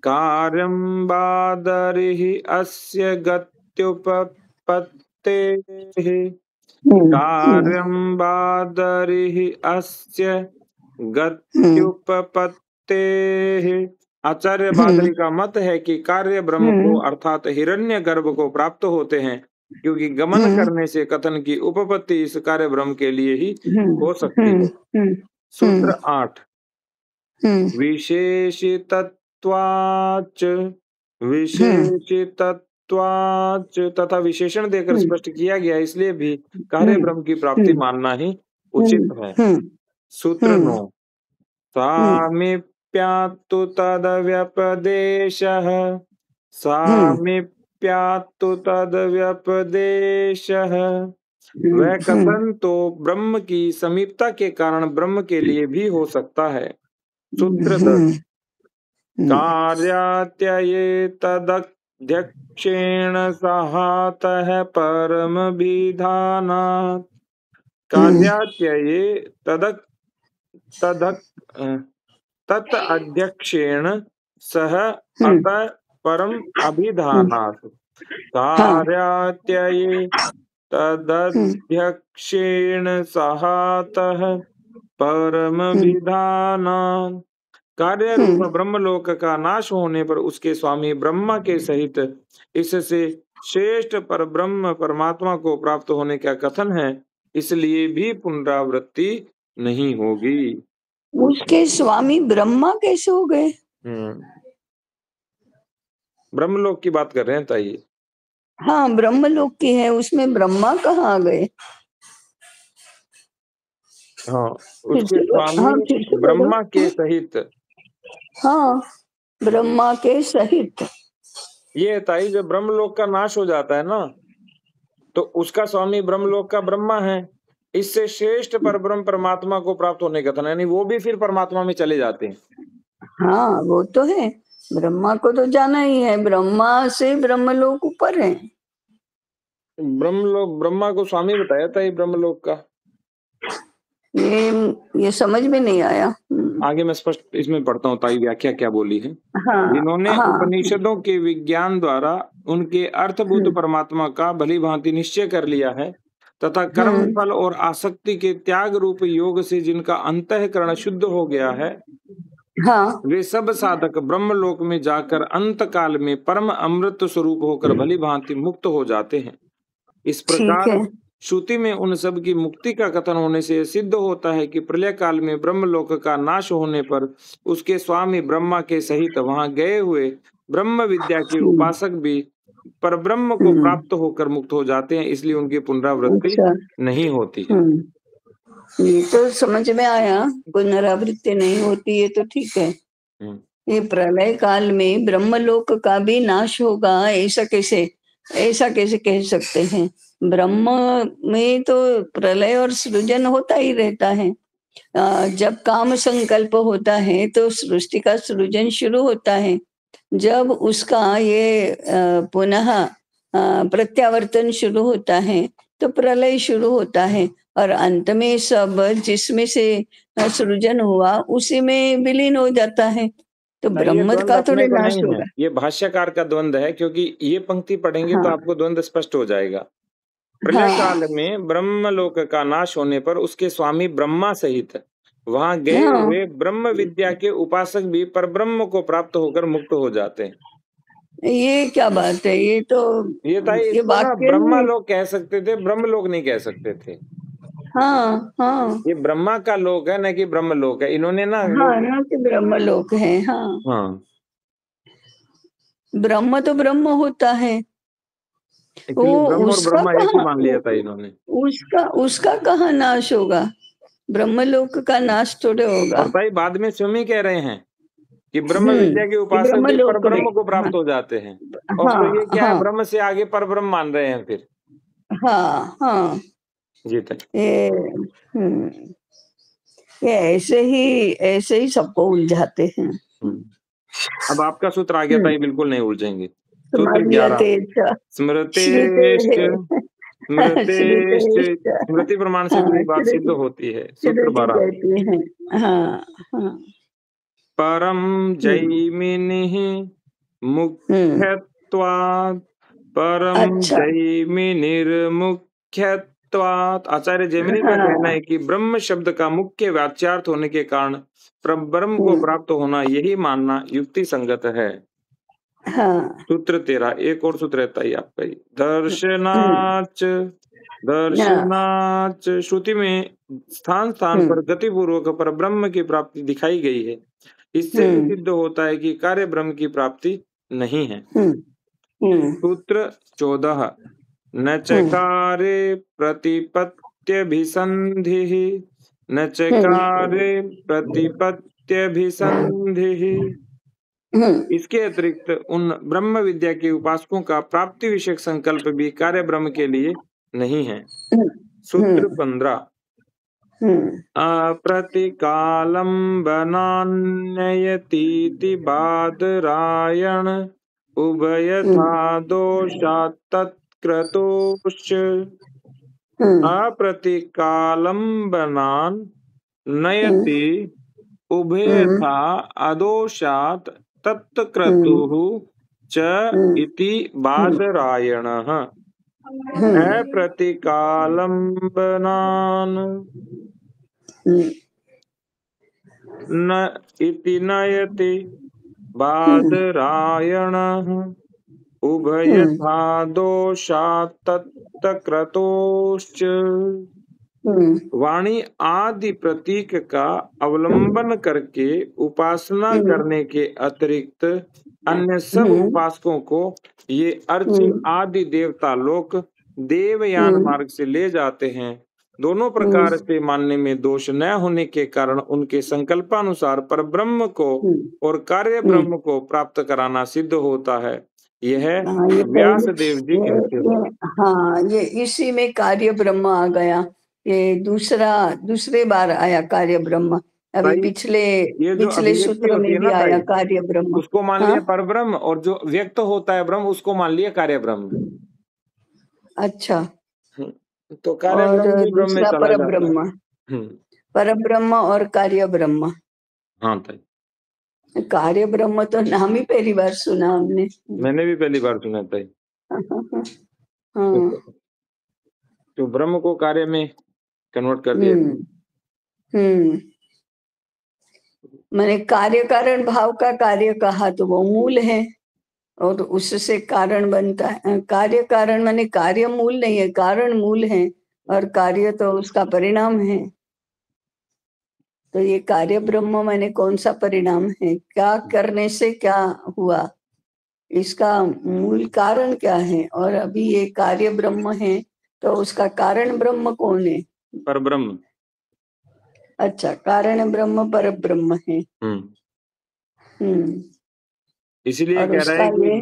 कार्यं बादरिः अस्य गत्युपपत्तेः। कार्यं बादरिः अस्य गत्युपपत्तेः। आचार्य बादरी का मत है कि कार्य ब्रह्म को अर्थात हिरण्य गर्भ को प्राप्त होते हैं, क्योंकि गमन करने से कथन की उपपत्ति इस कार्य ब्रह्म के लिए ही हो सकती है। सूत्र 8। विशेषितत्वाच्। विशेषितत्वाच् तथा विशेषण देकर स्पष्ट किया गया, इसलिए भी कार्य ब्रह्म की प्राप्ति मानना ही उचित है। सूत्र 9। सामीप्यात्तु तदव्यपदेशः। सामीप्यात्तु तदव्यपदेशः। वह कथन तो ब्रह्म की समीपता के कारण ब्रह्म के लिए भी हो सकता है। सूत्र 10। कार्यात्यये तदध्यक्षेण सहातः परमभिधानात्। कार्यात्यये तत् अध्यक्षेण सह अतः परम अभिधानात्। कार्यात्यये तदध्यक्षेण सहातः परम विधानात्। कार्य रूप ब्रह्मलोक का नाश होने पर उसके स्वामी ब्रह्मा के सहित इससे श्रेष्ठ पर ब्रह्म परमात्मा को प्राप्त होने का कथन है, इसलिए भी पुनरावृत्ति नहीं होगी। उसके स्वामी ब्रह्मा कैसे हो गए? ब्रह्मलोक की बात कर रहे हैं ताई। हाँ, ब्रह्मलोक की है, उसमें ब्रह्मा कहाँ आ गए? हाँ, उसके स्वामी ब्रह्मा के सहित। हाँ, ब्रह्मा के सहित। ये ताई जब ब्रह्मलोक का नाश हो जाता है ना, तो उसका स्वामी ब्रह्मलोक का ब्रह्मा है। इससे श्रेष्ठ परब्रह्म परमात्मा को प्राप्त होने का था, यानी वो भी फिर परमात्मा में चले जाते हैं। हाँ वो तो है, ब्रह्मा को तो जाना ही है, ब्रह्मा से ब्रह्मलोक ऊपर है। ब्रह्मलोक, ब्रह्मा को स्वामी बताया था ये ब्रह्मलोक का। ये समझ में नहीं आया। आगे मैं स्पष्ट इसमें पढ़ता हूँ ताई व्याख्या क्या बोली है। हाँ जिन्होंने हाँ। उपनिषदों के विज्ञान द्वारा उनके अर्थभूत परमात्मा का भली भांति निश्चय कर लिया है तथा कर्म फल और आसक्ति के त्याग रूप योग से जिनका अंतःकरण शुद्ध हो गया है, हाँ वे सब साधक ब्रह्मलोक में जाकर अंत काल में परम अमृत स्वरूप होकर भली भांति मुक्त हो जाते हैं। इस ठीक प्रकार है। श्रुति में उन सब की मुक्ति का कथन होने से सिद्ध होता है कि प्रलय काल में ब्रह्मलोक का नाश होने पर उसके स्वामी ब्रह्मा के सहित वहां गए हुए ब्रह्म विद्या के उपासक भी परब्रह्म को प्राप्त होकर मुक्त हो जाते हैं, इसलिए उनकी पुनरावृत्ति अच्छा। नहीं होती है। ये तो समझ में आया, पुनरावृत्ति नहीं होती है तो ठीक है। ये प्रलय काल में ब्रह्मलोक का भी नाश होगा, ऐसा कैसे कह सकते हैं? ब्रह्म में तो प्रलय और सृजन होता ही रहता है। जब काम संकल्प होता है तो सृष्टि का सृजन शुरू होता है। जब उसका ये पुनः प्रत्यावर्तन शुरू होता है तो प्रलय शुरू होता है, और अंत में सब जिसमें से सृजन हुआ उसी में विलीन हो जाता है। तो ब्रह्म का थोड़े नाश होगा। ये भाष्यकार का द्वंद्व है, क्योंकि ये पंक्ति पढ़ेंगे तो आपको द्वंद्व स्पष्ट हो जाएगा। प्रलय काल में ब्रह्मलोक का नाश होने पर उसके स्वामी ब्रह्मा सहित वहां गए हुए ब्रह्म विद्या के उपासक भी परब्रह्म को प्राप्त होकर मुक्त हो जाते हैं। ये क्या बात है? ये तो ये ब्रह्मा लोग कह सकते थे, ब्रह्म लोग नहीं कह सकते थे। हाँ हाँ, ये ब्रह्मा का लोक है, न कि ब्रह्म लोक है। इन्होंने ना ना कि ब्रह्म लोक है। हाँ हाँ, ब्रह्म तो ब्रह्म होता है, वो ब्रह्म और ब्रह्मा एक ही मान लिया था इन्होंने। उसका कहाँ नाश होगा? ब्रह्मलोक का नाश थोड़े होगा। और भाई बाद में स्वयं कह रहे हैं कि ब्रह्म विद्या के उपासक भी परब्रह्म को प्राप्त हो जाते हैं। और तो ये क्या है, ब्रह्म से आगे परब्रह्म मान रहे हैं फिर। हाँ हाँ जी तक ये ऐसे ही सबको उलझाते हैं। अब आपका सूत्र आ गया था, ये बिल्कुल नहीं उलझेंगे। सूत्र 11 स्मृति प्रमाण से कोई बात सिद्ध होती है। सूत्र 12 परम जैमिनिः मुख्यत्वात् परम जैमिनिर्मुख्यत्वात्। आचार्य जैमिनी का कहना है कि ब्रह्म शब्द का मुख्य वाच्यार्थ होने के कारण ब्रह्म को प्राप्त होना, यही मानना युक्ति संगत है। सूत्र 13 एक और सूत्र रहता है आपका, दर्शनाच श्रुति में स्थान स्थान पर गति पूर्वक पर ब्रह्म की प्राप्ति दिखाई गई है। इससे भी सिद्ध होता है कि कार्य ब्रह्म की प्राप्ति नहीं है। सूत्र 14 न चकारे प्रतिपत्त्यभिसंधिः न चकारे प्रतिपत्त्यभिसंधिः। इसके अतिरिक्त उन ब्रह्म विद्या के उपासकों का प्राप्ति विषयक संकल्प भी कार्य ब्रह्म के लिए नहीं है। सूत्र 15 अप्रतिकालम बनान्यतीति बादरायण उभयथा दोषात् तत्क्रतोश्च। अप्रतिकालम बनान नयति उभयथा अदोषात् तत्क्रतुः च इति बादरायणः। अप्रतिकालम्बनान् न इति नयति बादरायणः उभयथा दोषात् तत्क्रतोश्च। वाणी आदि प्रतीक का अवलंबन करके उपासना करने के अतिरिक्त अन्य सब उपासकों को ये अर्ची आदि देवता लोक देवयान मार्ग से ले जाते हैं। दोनों प्रकार से मानने में दोष न होने के कारण उनके संकल्पानुसार पर ब्रह्म को और कार्य ब्रह्म को प्राप्त कराना सिद्ध होता है। यह हाँ, ये व्यास पहले देव जी कहते हैं। हाँ, ये इसी में कार्य ब्रह्म आ गया। ये दूसरे बार आया कार्य ब्रह्म। अभी ताई, ये जो पिछले अभिव्यक्ति सूत्र होती में है भी ना आया ताई, कार्य ब्रह्म। उसको मान हाँ, लिया पर ब्रह्म, और जो व्यक्त होता है ब्रह्म उसको मान लिया कार्य ब्रह्म। अच्छा। तो कार्य और ब्रह्म भी ब्रह्म में दूसरा चला पर जाता है। ब्रह्म, पर ब्रह्म और कार्य ब्रह्म। हाँ ताई, कार्य ब्रह्म तो नाम ही पहली बार सुना हमने। मैंने भी पहली बार सुना ताई। हाँ। तो ब्रह्म को कार्य में कन्वर्ट कर दिया। हम्म। मैंने कार्य कारण भाव का कार्य कहा तो वो मूल है, और उससे कारण बनता है। कार्य कारण माने कार्य मूल नहीं है, कारण मूल है, और कार्य तो उसका परिणाम है। तो ये कार्य ब्रह्म माने कौन सा परिणाम है, क्या करने से क्या हुआ, इसका मूल कारण क्या है। और अभी ये कार्य ब्रह्म है, तो उसका कारण ब्रह्म कौन है? पर ब्रह्म। अच्छा, कारण ब्रह्म पर ब्रह्म है। इसलिए और कह रहा है उसका कि ये,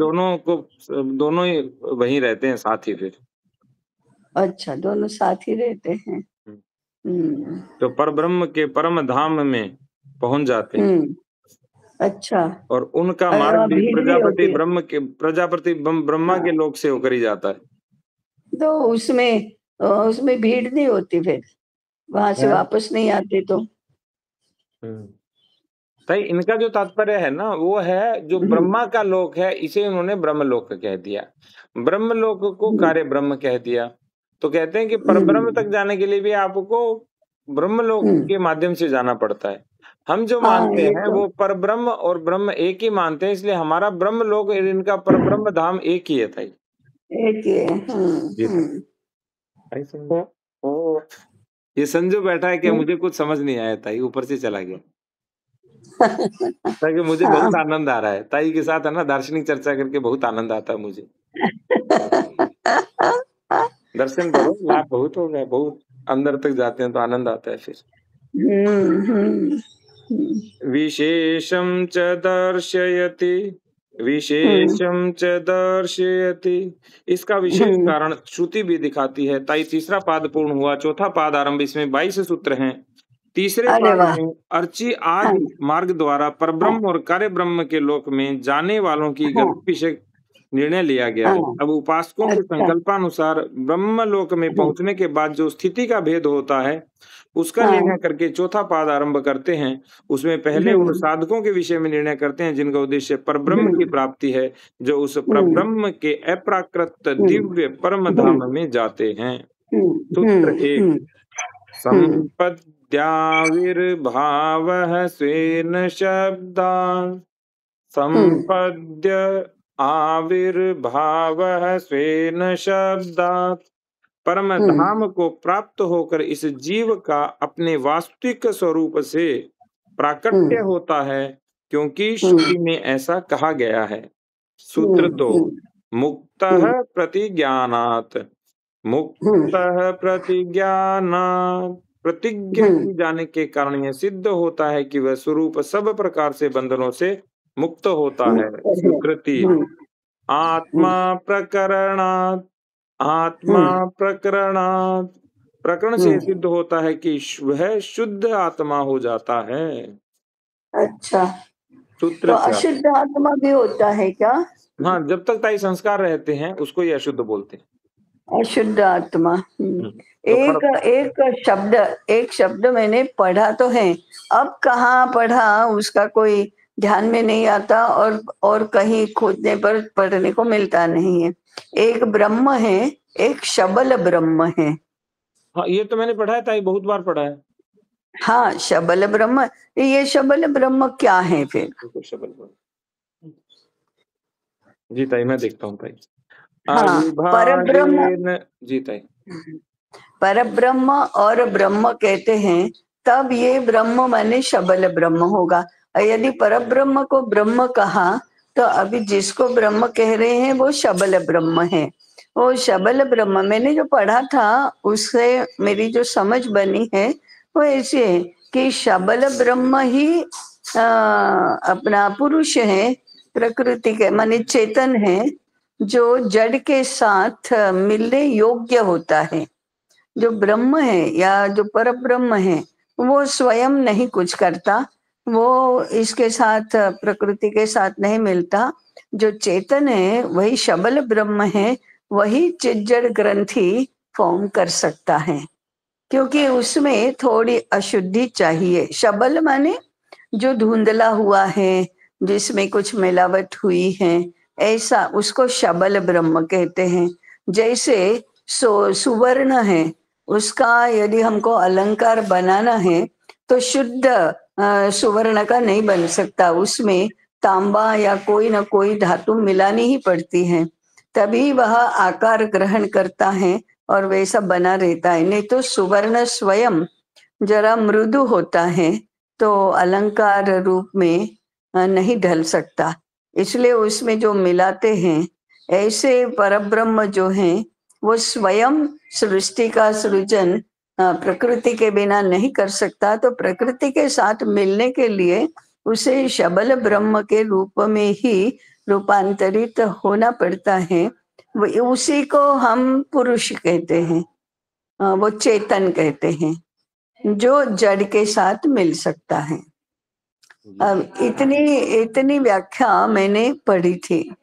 दोनों ही वहीं रहते हैं साथ ही फिर। अच्छा, दोनों साथ ही रहते हैं। तो पर ब्रह्म के परम धाम में पहुंच जाते हैं, अच्छा। और उनका मार्ग भी भीड़ भी होती है प्रजापति ब्रह्मा के लोक से होकर ही जाता है। तो उसमें भीड़ नहीं होती, फिर वहां से है? वापस नहीं आते तो। ताई, इनका जो तात्पर्य है ना, वो है जो ब्रह्मा का लोक है इसे उन्होंने ब्रह्म लोक कह दिया, ब्रह्म लोक को कार्य ब्रह्म कह दिया। तो कहते हैं कि परब्रह्म तक जाने के लिए भी आपको ब्रह्म लोक के माध्यम से जाना पड़ता है। हम जो हाँ, मानते ये हैं तो वो परब्रह्म और ब्रह्म एक ही मानते हैं, इसलिए हमारा ब्रह्म लोक और इनका परब्रह्म धाम एक ही है ताई। एक ही है। जी ताई, समझो? ओ, ये संजू बैठा है क्या? मुझे कुछ समझ नहीं आया ताई, ऊपर से चला गया। ताकि मुझे हाँ। बहुत आनंद आ रहा है ताई के साथ, है ना, दार्शनिक चर्चा करके बहुत आनंद आता है मुझे। दर्शन करो, लाभ बहुत हो गया, बहुत अंदर तक जाते हैं तो आनंद आता है फिर। विशेषम च दर्शयति, विशेषम च दर्शयति, इसका विशेष कारण श्रुति भी दिखाती है ताई। तीसरा पाद पूर्ण हुआ, चौथा पाद आरंभ। इसमें 22 सूत्र हैं। तीसरे अरे पाद वाह। में अर्ची हाँ, आदि मार्ग द्वारा परब्रह्म और कार्य ब्रह्म के लोक में जाने वालों की हाँ, गति विषय निर्णय लिया गया है। हाँ। अब उपासकों के अच्छा। संकल्पानुसार ब्रह्म लोक में पहुंचने के बाद जो स्थिति का भेद होता है उसका निर्णय करके चौथा पाद आरंभ करते हैं। उसमें पहले उन साधकों के विषय में निर्णय करते हैं जिनका उद्देश्य परब्रह्म की प्राप्ति है, जो उस परब्रह्म के अप्राकृत दिव्य परम धाम में जाते हैं। सूत्र 1, संपद्याविर्भावः स्वेन शब्दान्, संपद्य आविर्भावः स्वेन शब्दात्। परम धाम को प्राप्त होकर इस जीव का अपने वास्तविक स्वरूप से प्राकट्य होता है, क्योंकि श्रुति में ऐसा कहा गया है। सूत्र 2, मुक्तः प्रतिज्ञानात्, मुक्तः प्रतिज्ञानात्, प्रतिज्ञा की जाने के कारण यह सिद्ध होता है कि वह स्वरूप सब प्रकार से बंधनों से मुक्त होता है। सूत्र 3, आत्मा प्रकरणात्, आत्मा प्रकरणात्, प्रकरण से सिद्ध होता है कि वह शुद्ध आत्मा हो जाता है। अच्छा, सूत्र तो 4, अशुद्ध आत्मा भी होता है क्या? हाँ, जब तक ताई संस्कार रहते हैं उसको ही अशुद्ध बोलते हैं। अशुद्ध आत्मा। तो एक शब्द मैंने पढ़ा तो है, अब कहाँ पढ़ा उसका कोई ध्यान में नहीं आता, और कहीं खोजने पर पढ़ने को मिलता नहीं है। एक ब्रह्म है, एक शबल ब्रह्म है। हाँ, ये तो मैंने पढ़ा है ताई, बहुत बार पढ़ा है। हाँ, शबल ब्रह्म। ये शबल ब्रह्म क्या है फिर? जी ताई, मैं देखता हूँ ताई। हाँ, परब्रह्म, जी ताई, परब्रह्म और ब्रह्म कहते हैं, तब ये ब्रह्म माने शबल ब्रह्म होगा। और यदि परब्रह्म को ब्रह्म कहा, तो अभी जिसको ब्रह्म कह रहे हैं वो शबल ब्रह्म है। वो शबल ब्रह्म मैंने जो पढ़ा था, उससे मेरी जो समझ बनी है वो ऐसे है कि शबल ब्रह्म ही अपना पुरुष है, प्रकृति के माने चेतन है, जो जड़ के साथ मिलने योग्य होता है। जो ब्रह्म है या जो पर ब्रह्म है वो स्वयं नहीं कुछ करता, वो इसके साथ प्रकृति के साथ नहीं मिलता। जो चेतन है वही शबल ब्रह्म है, वही चिज्जड़ ग्रंथि फॉर्म कर सकता है, क्योंकि उसमें थोड़ी अशुद्धि चाहिए। शबल माने जो धुंधला हुआ है, जिसमें कुछ मिलावट हुई है, ऐसा उसको शबल ब्रह्म कहते हैं। जैसे सुवर्ण है, उसका यदि हमको अलंकार बनाना है तो शुद्ध सुवर्ण का नहीं बन सकता, उसमें तांबा या कोई ना कोई धातु मिलानी ही पड़ती है, तभी वह आकार ग्रहण करता है और वैसा बना रहता है। नहीं तो सुवर्ण स्वयं जरा मृदु होता है तो अलंकार रूप में नहीं ढल सकता, इसलिए उसमें जो मिलाते हैं। ऐसे परब्रह्म जो हैं वो स्वयं सृष्टि का सृजन प्रकृति के बिना नहीं कर सकता, तो प्रकृति के साथ मिलने के लिए उसे शबल ब्रह्म के रूप में ही रूपांतरित होना पड़ता है। उसी को हम पुरुष कहते हैं, वो चेतन कहते हैं, जो जड़ के साथ मिल सकता है। अब इतनी इतनी व्याख्या मैंने पढ़ी थी।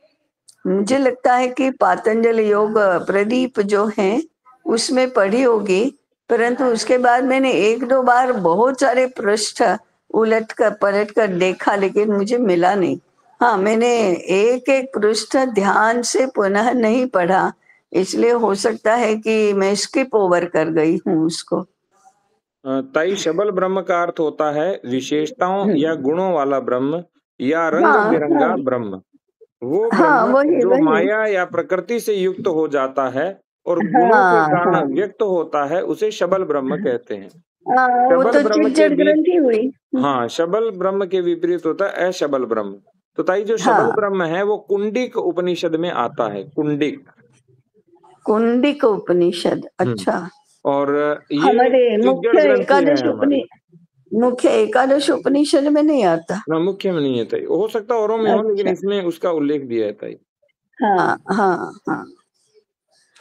मुझे लगता है कि पातंजल योग प्रदीप जो है उसमें पढ़ी होगी, परंतु उसके बाद मैंने एक दो बार बहुत सारे पृष्ठ उलट कर पलट कर देखा, लेकिन मुझे मिला नहीं। हाँ, मैंने एक एक पृष्ठ ध्यान से पुनः नहीं पढ़ा, इसलिए हो सकता है कि मैं स्किप ओवर कर गई हूँ उसको। ताई, शबल ब्रह्म का अर्थ होता है विशेषताओं या गुणों वाला ब्रह्म या रंग हाँ बिरंगा हाँ ब्रह्म। वो हाँ, ब्रह्म वही जो वही। माया या प्रकृति से युक्त हो जाता है और गुणों के हाँ हाँ कारण व्यक्त होता है, उसे शबल ब्रह्म कहते हैं। हाँ, वो शबल तो ब्रह्म के चिज्जड़ बीच ग्रंथि हुई। हाँ, शबल ब्रह्म के विपरीत होता है अशबल ब्रह्म। तो ताई, जो शबल हाँ, ब्रह्म है वो कुंडिक उपनिषद में आता है, कुंडिक। कुंडिक उपनिषद, हम्म अच्छा। और ये हमारे चिज्जड़ ग्रंथि है हमारी। मुख्य एकादश उपनिषद में नहीं आता। ना, मुख्य में नहीं है ताई, हो सकता है औरों में हो, लेकिन अच्छा, इसमें उसका उल्लेख दिया है ताई। हाँ हाँ हाँ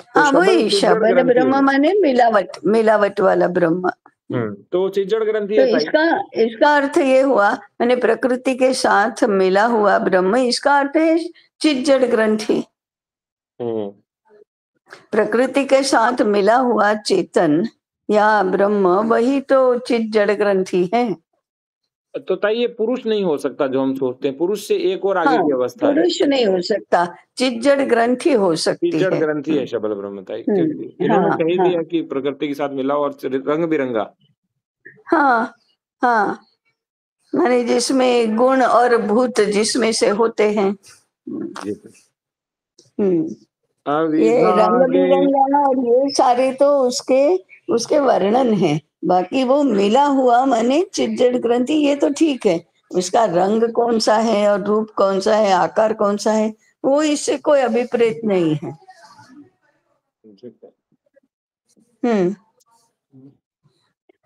तो हाँ, शबल वही चिज्जड़ शबद ग्रंथि ब्रह्म है। माने मिलावट, मिलावट वाला ब्रह्म। तो चिज्जड़ ग्रंथि तो है ताई। इसका इसका अर्थ ये हुआ, मैंने प्रकृति के साथ मिला हुआ ब्रह्म, इसका अर्थ है चिज्जड़ ग्रंथि। हम्म प्रकृति के साथ मिला हुआ चेतन या ब्रह्म, वही तो चित जड़ ग्रंथि है। तो ताई, ये पुरुष नहीं हो सकता जो हम सोचते हैं, पुरुष से एक और आगे हाँ, की अवस्था है। पुरुष नहीं हो सकता, चित जड़ ग्रंथि हो सकती चिज्जड़ है। ग्रंथि है शबल ब्रह्म ताई, क्योंकि इन्होंने हाँ कह ही हाँ दिया कि प्रकृति के साथ मिला और रंग बिरंगा। हाँ हाँ, माने जिसमें गुण और भूत जिसमें से होते हैं। जी। हम्म, ये रंग अविभागे बिरंगा और ये सारे तो उसके उसके वर्णन है। बाकी वो मिला हुआ माने चिज्जड़ ग्रंथि, ये तो ठीक है। उसका रंग कौन सा है और रूप कौन सा है, आकार कौन सा है, वो इससे कोई अभिप्रेत नहीं है। हम्म,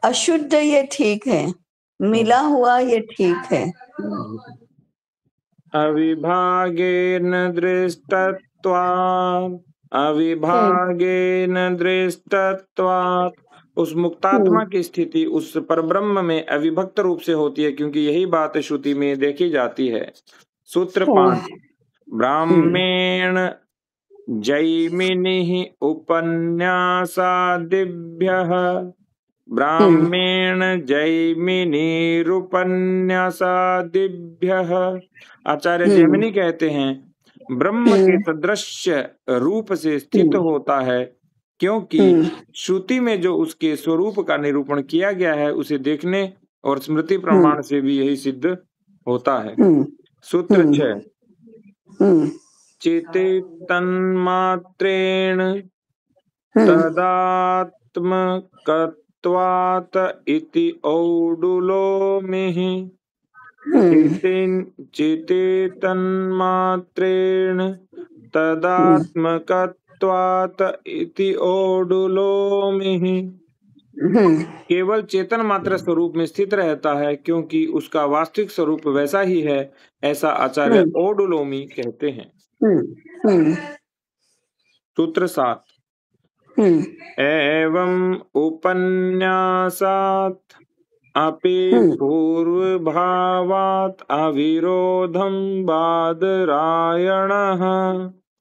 अशुद्ध ये ठीक है, मिला हुआ ये ठीक है। अविभागेन दृष्टत्वात्, हम्म अविभागेन दृष्टत्वात्। उस हम्म मुक्तात्मा की स्थिति उस परब्रह्म में अविभक्त रूप से होती है, क्योंकि यही बात श्रुति में देखी जाती है। सूत्र 5, हम्म ब्राह्मेण जैमिनिः उपन्यासादिभ्यः, हम्म ब्राह्मेण जैमिनीरुपन्यासादिभ्यः। आचार्य हम्म जैमिनी कहते हैं ब्रह्म के सदृश रूप से स्थित होता है, क्योंकि हम्म श्रुति में जो उसके स्वरूप का निरूपण किया गया है उसे देखने और स्मृति हम्म प्रमाण से भी यही सिद्ध होता है। हम्म सूत्र 6, हम्म चेते तन्मात्रेण तदात्मकत्वात् इति औडुलोमिः। चेते तन्मात्रेण तदात्मकत्वात् इति औडुलोमिः। केवल चेतन मात्र स्वरूप में स्थित रहता है, क्योंकि उसका वास्तविक स्वरूप वैसा ही है, ऐसा आचार्य ओडुलोमी कहते हैं। हम्म सूत्र 7। एवं उपन्यासात् अपि पूर्वभावात् अविरोधं बादरायणः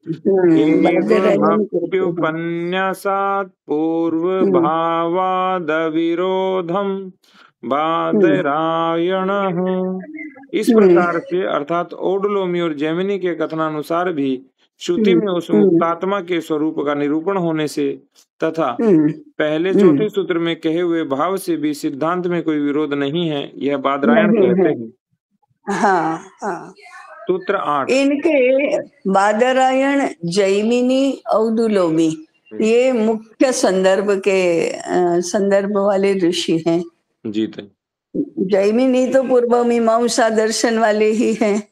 बादरायण कहते हैं। एवमप्युपन्यासात् पूर्वभावादविरोधं बादरायणः। इस प्रकार से अर्थात ओडोलोमी और जेमिनी के कथनानुसार भी श्रुति में उस मुक्तात्मा के स्वरूप का निरूपण होने से तथा पहले चौथे सूत्र में कहे हुए भाव से भी सिद्धांत में कोई विरोध नहीं है, यह बादरायण कहते हैं। हाँ हाँ। सूत्र 8। इनके बादरायण, जैमिनी, औदुलोमी ये मुख्य संदर्भ वाले ऋषि हैं। जी। जैमिनी तो पूर्व मीमांसा दर्शन वाले ही हैं,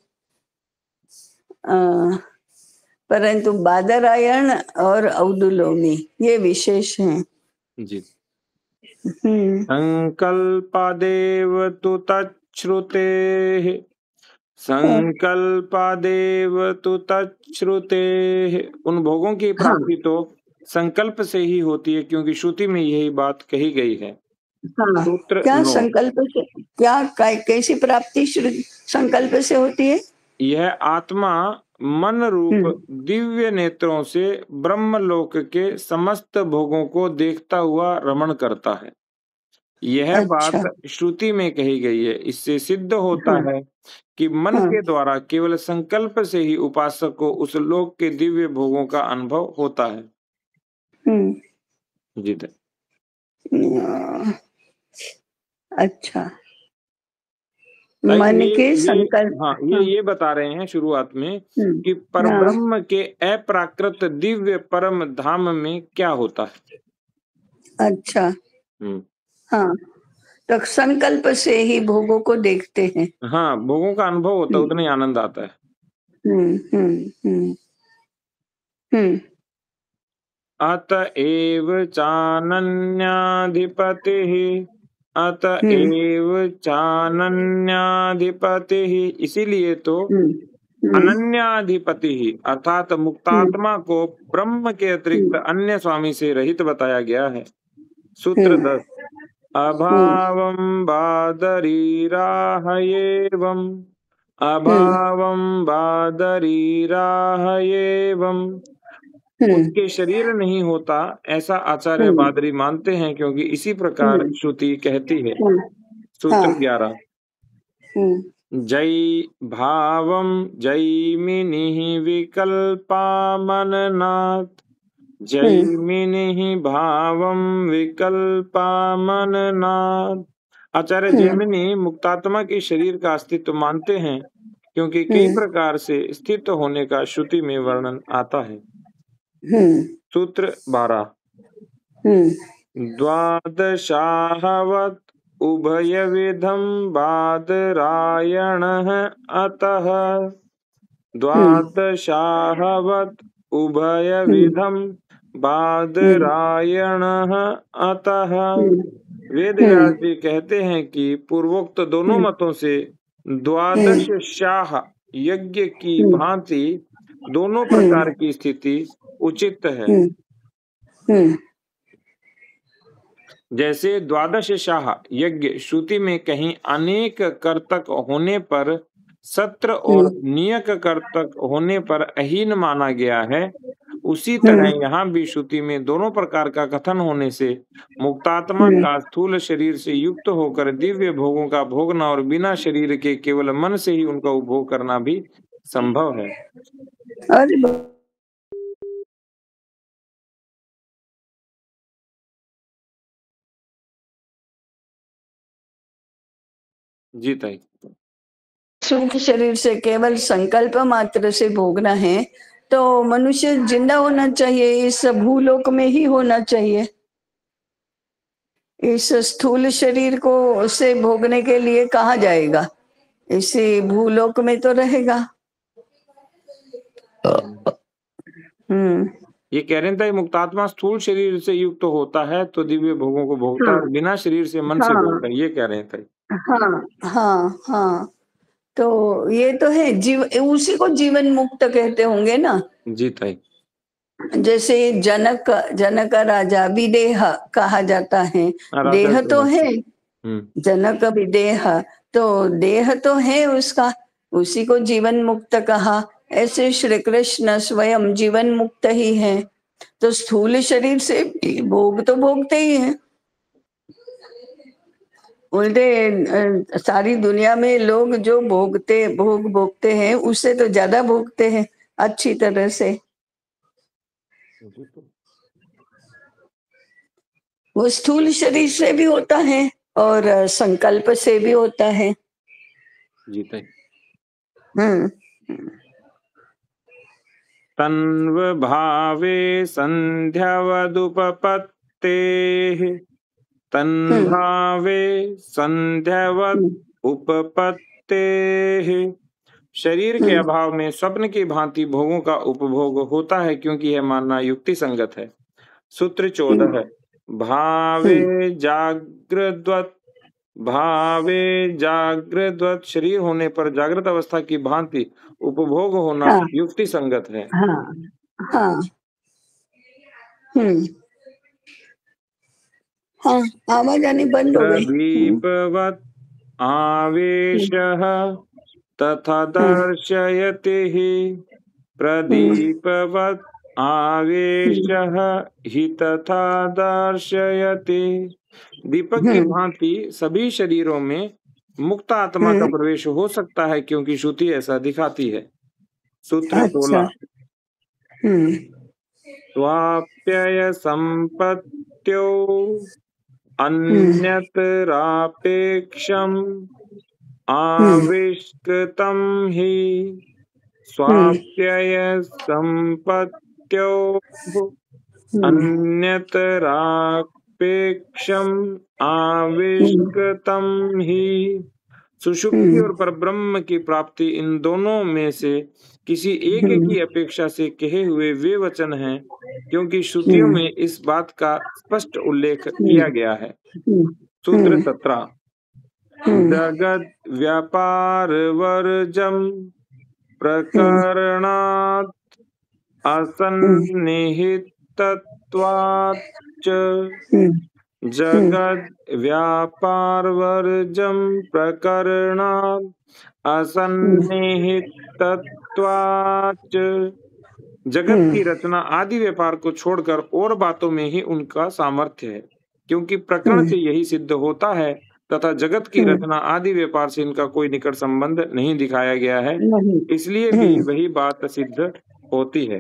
परंतु बादरायण और औदुलोमी ये विशेष हैं। जी। संकल्पादेव तु तच्छ्रुतेः संकल्पादेव तु तच्छ्रुतेः। उन भोगों की प्राप्ति तो संकल्प से ही होती है, क्योंकि श्रुति में यही बात कही गई है। हाँ, सूत्र क्या 9। संकल्प से, क्या कैसी प्राप्ति संकल्प से होती है? यह आत्मा मन रूप दिव्य नेत्रों से ब्रह्मलोक के समस्त भोगों को देखता हुआ रमण करता है। यह बात श्रुति में कही गई है। इससे सिद्ध होता है कि मन के द्वारा केवल संकल्प से ही उपासक को उस लोक के दिव्य भोगों का अनुभव होता है। जी। अच्छा, मन के संकल्प। हाँ, ये बता रहे हैं शुरुआत में कि परब्रह्म के अप्राकृत दिव्य परम धाम में क्या होता है। अच्छा। हाँ, तो संकल्प से ही भोगों को देखते हैं। हाँ, भोगों का अनुभव होता है, उतना ही आनंद आता है। अतएव चानन्याधिपतिः अतएव चानन्याधिपतिः। इसीलिए तो अनन्याधिपति ही अर्थात मुक्तात्मा को ब्रह्म के अतिरिक्त अन्य स्वामी से रहित बताया गया है। सूत्र 10। अभावं बादरीराहयेवम् अभावं बादरीराहयेवम्। उसके शरीर नहीं होता ऐसा आचार्य बादरी मानते हैं, क्योंकि इसी प्रकार श्रुति कहती है। सूत्र 11। जै भावं जैमिनिः विकल्पामननात् जैमिनिः भावं विकल्पामननात्। आचार्य जैमिनी मुक्तात्मा के शरीर का अस्तित्व मानते हैं, क्योंकि कई प्रकार से स्थित होने का श्रुति में वर्णन आता है। सूत्र 12। द्वादशाहवत् उभयविधं बादरायणः अतः द्वादशाहवत् उभयविधं बादरायणः अतः। वेदव्यास जी कहते हैं कि पूर्वोक्त दोनों मतों से द्वादश शाह यज्ञ की भांति दोनों प्रकार की स्थिति उचित है। जैसे द्वादश शाह यज्ञ श्रुति में कहीं अनेक कर्तक होने पर सत्र और नियक कर्तक होने पर अहीन माना गया है, उसी तरह यहाँ भी श्रुति में दोनों प्रकार का कथन होने से मुक्तात्मा का स्थूल शरीर से युक्त होकर दिव्य भोगों का भोगना और बिना शरीर के केवल मन से ही उनका उपभोग करना भी संभव है। जी ताई। सूक्ष्म शरीर से केवल संकल्प मात्र से भोगना है तो मनुष्य जिंदा होना चाहिए, इस भूलोक में ही होना चाहिए। इस स्थूल शरीर को से भोगने के लिए कहाँ जाएगा? इसी भूलोक में तो रहेगा। ये कह रहे थे मुक्तात्मा स्थूल शरीर से युक्त होता है तो दिव्य भोगों को भोगता है, बिना शरीर से मन से भोगता है, ये कह रहे थे। हाँ हाँ हाँ, तो ये तो है उसी को जीवन मुक्त कहते होंगे ना। जी ताई। जैसे जनक जनक राजा विदेह कहा जाता है, राजा देह तो जनक। है, जनक विदेह, तो देह तो है उसका, उसी को जीवन मुक्त कहा। ऐसे श्री कृष्ण स्वयं जीवन मुक्त ही है, तो स्थूल शरीर से भी भोग तो भोगते ही हैं। उल्टे सारी दुनिया में लोग जो भोगते हैं उससे तो ज्यादा भोगते हैं अच्छी तरह से। वो स्थूल शरीर से भी होता है और संकल्प से भी होता है। जी ताई। हम्म तन्व भावे संध्यावदुपपत्तेः तन्भावे संध्यावद उपपत्तेः। शरीर के अभाव में स्वप्न की भांति भोगों का उपभोग होता है, क्योंकि यह मानना युक्ति संगत है। सूत्र 14 है। भावे जागृतवत शरीर होने पर जागृत अवस्था की भांति उपभोग होना हाँ युक्ति संगत है। हाँ हाँ हाँ, आवाज आनी बंद हो गई। प्रदीपवत् आवेशः तथा दर्शयति प्रदीपवत् आवेशः ही तथा दर्शयति। दीपक की भांति सभी शरीरों में मुक्त आत्मा का प्रवेश हो सकता है, क्योंकि श्रुति ऐसा दिखाती है। सूत्र 16। स्वाप्यय संपत्त्यो अन्यतरापेक्षम् आविष्कृतं हि स्वाप्यय संपत्त्यो अन्यतरापेक्षम् आविष्कृतं ही। सुषुप्ति और परब्रह्म की प्राप्ति, इन दोनों में से किसी एक की अपेक्षा से कहे हुए वे वचन हैं, क्योंकि श्रुतियों में इस बात का स्पष्ट उल्लेख किया गया है। सूत्र 17। जगद व्यापार वर्जम प्रकरणात् असन्निहितत्वाच्च जगद व्यापार वर्जम प्रकरणात् असन्निहितत्वाच्च। जगत की रचना आदि व्यापार को छोड़कर और बातों में ही उनका सामर्थ्य है, क्योंकि प्रकरण से यही सिद्ध होता है, तथा जगत की रचना आदि व्यापार से इनका कोई निकट संबंध नहीं दिखाया गया है, इसलिए भी वही बात सिद्ध होती है।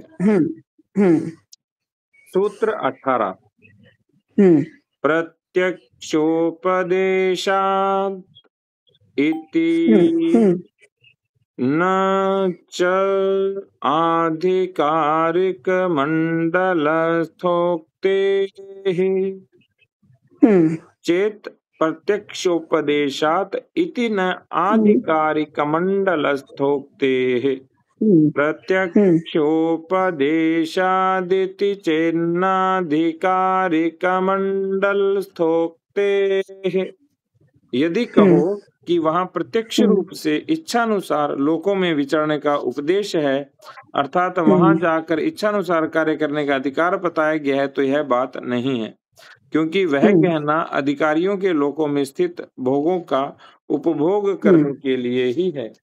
सूत्र 18। प्रत्यक्षोपदेशात् इति न च आधिकारिक मंडलस्थोक्तेः चेत प्रत्यक्षोपदेशात् इति न आधिकारिक मंडलस्थोक्तेः प्रत्यक्षोपदेशादिति चेन्नाधिकारिक मंडलस्थोक्तेः। यदि कहो कि वहां प्रत्यक्ष रूप से इच्छानुसार लोकों में विचरने का उपदेश है, अर्थात वहां जाकर इच्छानुसार कार्य करने का अधिकार बताया गया है, तो यह बात नहीं है, क्योंकि वह कहना अधिकारियों के लोकों में स्थित भोगों का उपभोग करने के लिए ही है।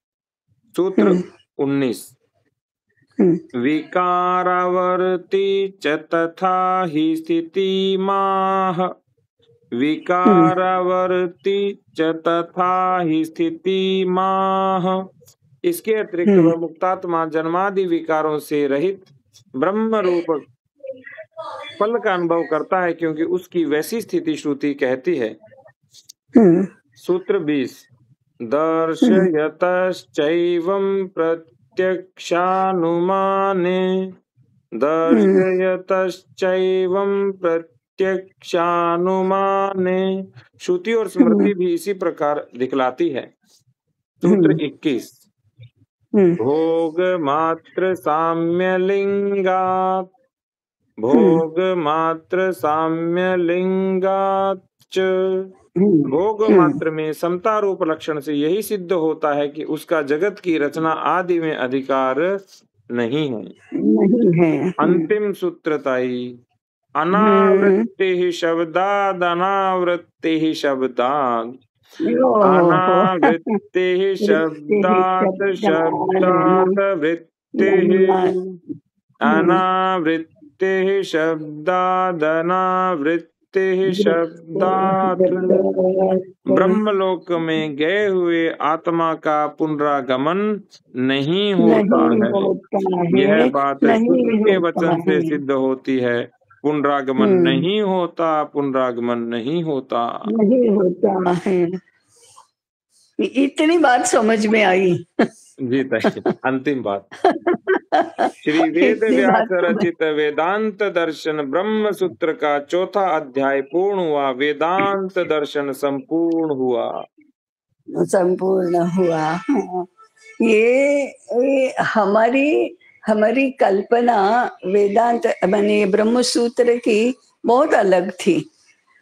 सूत्र 19। विकारावर्ती च तथा ही स्थितिमाह विकारावर्ती च तथा ही स्थितिमाह। इसके अतिरिक्त वह मुक्तात्मा जन्मादि विकारों से रहित ब्रह्म रूप फल का अनुभव करता है, क्योंकि उसकी वैसी स्थिति श्रुति कहती है। सूत्र 20। दर्शयतश्चैवं प्रत्यक्षानुमाने दर्शयतश्चैवं प्रत्यक्षानुमाने। श्रुति और स्मृति भी इसी प्रकार दिखलाती है। सूत्र 21। भोग मात्र साम्यलिंगात् भोग मात्र साम्यलिंगाच्च भोग मात्र में समता रूप लक्षण से यही सिद्ध होता है कि उसका जगत की रचना आदि में अधिकार नहीं है। नहीं है। अंतिम सूत्रताई अनावृत्ति शब्दाद अनावृत्ति शब्दाद अनावृत्ति शब्दात शब्दात वृत्ति अनावृत्ति शब्दाद अनावृत्ति शब्दात ब्रह्मलोक में गए हुए आत्मा का पुनरागमन नहीं होता है। यह बात श्रुति के वचन से सिद्ध होती है। पुनरागमन नहीं होता, पुनरागमन नहीं होता, नहीं होता है। इतनी बात समझ में आई। जी ताई, अंतिम बात। श्री वेद व्यास रचित वेदांत दर्शन ब्रह्म सूत्र का चौथा अध्याय पूर्ण हुआ। वेदांत दर्शन संपूर्ण हुआ। संपूर्ण हुआ। ये हमारी कल्पना वेदांत माने ब्रह्म सूत्र की बहुत अलग थी।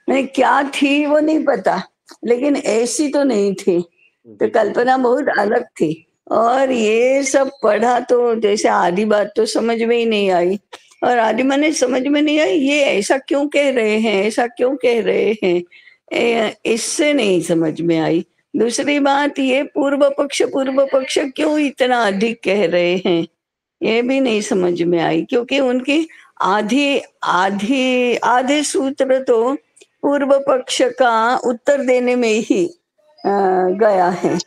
मैंने क्या थी वो नहीं पता, लेकिन ऐसी तो नहीं थी। तो कल्पना बहुत अलग थी। और ये सब पढ़ा तो जैसे आधी बात तो समझ में ही नहीं आई, और आधी मैंने समझ में नहीं आई ये ऐसा क्यों कह रहे हैं, ऐसा क्यों कह रहे हैं, इससे नहीं समझ में आई। दूसरी बात ये पूर्व पक्ष क्यों इतना अधिक कह रहे हैं, ये भी नहीं समझ में आई, क्योंकि उनकी आधे सूत्र तो पूर्व पक्ष का उत्तर देने में ही गया है।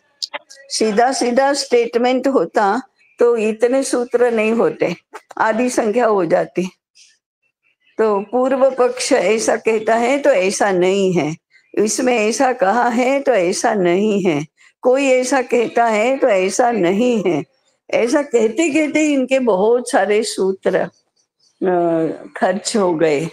सीधा सीधा स्टेटमेंट होता तो इतने सूत्र नहीं होते, आधी संख्या हो जाती। तो पूर्व पक्ष ऐसा कहता है तो ऐसा नहीं है, इसमें ऐसा कहा है तो ऐसा नहीं है, कोई ऐसा कहता है तो ऐसा नहीं है। ऐसा कहते कहते इनके बहुत सारे सूत्र खर्च हो गए।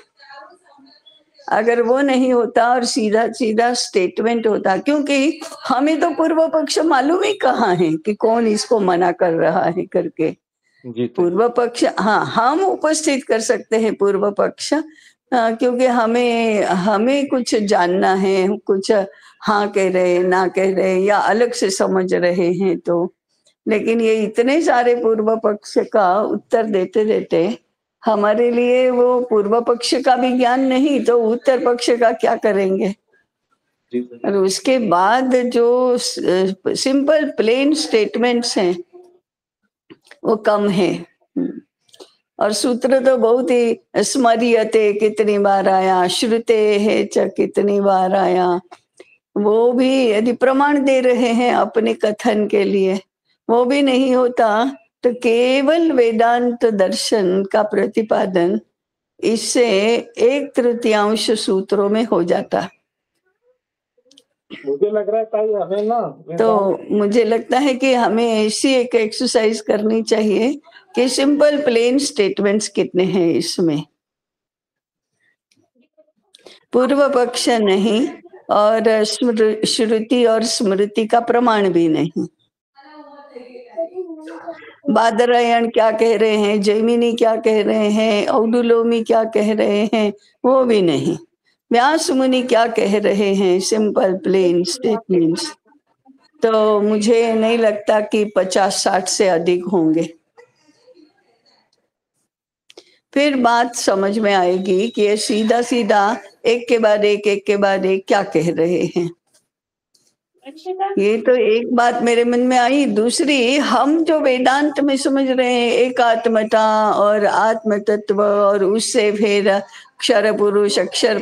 अगर वो नहीं होता और सीधा सीधा स्टेटमेंट होता, क्योंकि हमें तो पूर्व पक्ष मालूम ही कहाँ है कि कौन इसको मना कर रहा है करके। पूर्व पक्ष हाँ, हम उपस्थित कर सकते हैं पूर्व पक्ष, क्योंकि हमें कुछ जानना है, कुछ हाँ कह रहे ना कह रहे या अलग से समझ रहे हैं तो। लेकिन ये इतने सारे पूर्व पक्ष का उत्तर देते देते हमारे लिए वो पूर्व पक्ष का भी ज्ञान नहीं तो उत्तर पक्ष का क्या करेंगे। और उसके बाद जो सिंपल प्लेन स्टेटमेंट्स हैं वो कम है। और सूत्र तो बहुत ही स्मर्यते कितनी बार आया, श्रुते है च कितनी बार आया, वो भी यदि प्रमाण दे रहे हैं अपने कथन के लिए वो भी नहीं होता तो केवल वेदांत दर्शन का प्रतिपादन इससे 1/3 सूत्रों में हो जाता। मुझे लग रहा है ताई हमें ना, तो मुझे लगता है कि हमें ऐसी एक एक्सरसाइज करनी चाहिए कि सिंपल प्लेन स्टेटमेंट्स कितने हैं इसमें, पूर्व पक्ष नहीं और श्रुति और स्मृति का प्रमाण भी नहीं। बादरायण क्या कह रहे हैं, जैमिनी क्या कह रहे हैं, औडुलोमी क्या कह रहे हैं वो भी नहीं, व्यास मुनि क्या कह रहे हैं, सिंपल प्लेन स्टेटमेंट्स। तो मुझे नहीं लगता कि 50-60 से अधिक होंगे। फिर बात समझ में आएगी कि ये सीधा सीधा एक के बाद एक क्या कह रहे हैं। ये तो एक बात मेरे मन में आई। दूसरी, हम जो वेदांत में समझ रहे हैं एकात्मता और आत्म तत्व और उससे फिर अक्षर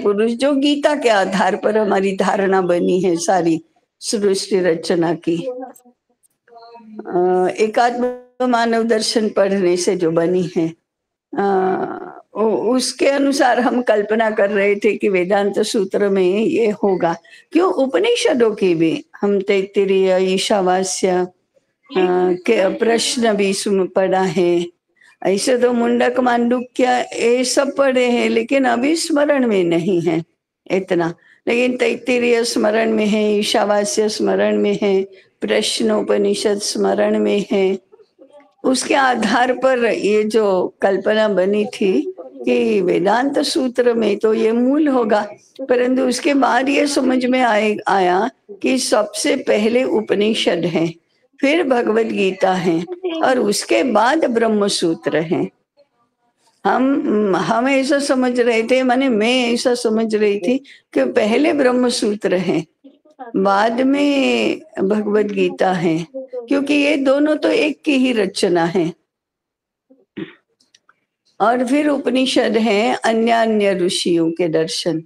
पुरुष जो गीता के आधार पर हमारी धारणा बनी है सारी सृष्टि रचना की, एकात्म मानव दर्शन पढ़ने से जो बनी है, उसके अनुसार हम कल्पना कर रहे थे कि वेदांत सूत्र में ये होगा। क्यों उपनिषदों की भी हम तैत्तिरीय, ईशावास्य के प्रश्न भी पढ़ा है। ऐसे तो मुंडक मांडुक्य ये सब पढ़े हैं, लेकिन अभी स्मरण में नहीं है इतना। लेकिन तैत्तिरीय स्मरण में है, ईशावास्य स्मरण में है, प्रश्नोपनिषद स्मरण में है। उसके आधार पर ये जो कल्पना बनी थी कि वेदांत सूत्र में तो ये मूल होगा, परंतु उसके बाद ये समझ में आया कि सबसे पहले उपनिषद है, फिर भगवत गीता है और उसके बाद ब्रह्म सूत्र है। हम ऐसा समझ रहे थे, माने मैं ऐसा समझ रही थी कि पहले ब्रह्म सूत्र है, बाद में भगवत गीता है, क्योंकि ये दोनों तो एक की ही रचना है। और फिर उपनिषद है अन्य अन्य ऋषियों के दर्शन।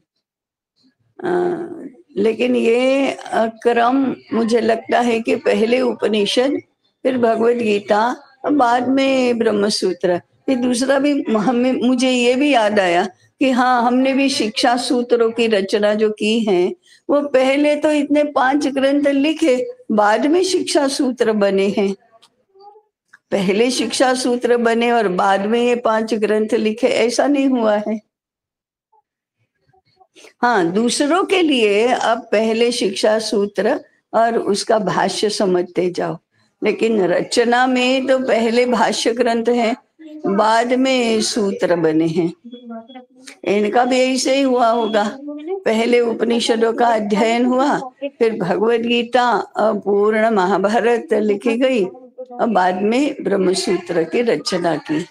लेकिन ये क्रम मुझे लगता है कि पहले उपनिषद, फिर भगवत गीता, बाद में ब्रह्म सूत्र। फिर दूसरा भी मुझे ये भी याद आया कि हाँ, हमने भी शिक्षा सूत्रों की रचना जो की है, वो पहले तो इतने 5 ग्रंथ लिखे, बाद में शिक्षा सूत्र बने हैं। पहले शिक्षा सूत्र बने और बाद में ये 5 ग्रंथ लिखे, ऐसा नहीं हुआ है। हाँ, दूसरों के लिए अब पहले शिक्षा सूत्र और उसका भाष्य समझते जाओ, लेकिन रचना में तो पहले भाष्य ग्रंथ है, बाद में सूत्र बने हैं। इनका भी ऐसे ही हुआ होगा, पहले उपनिषदों का अध्ययन हुआ, फिर भगवत गीता और पूर्ण महाभारत लिखी गई और बाद में ब्रह्म सूत्र की रचना की,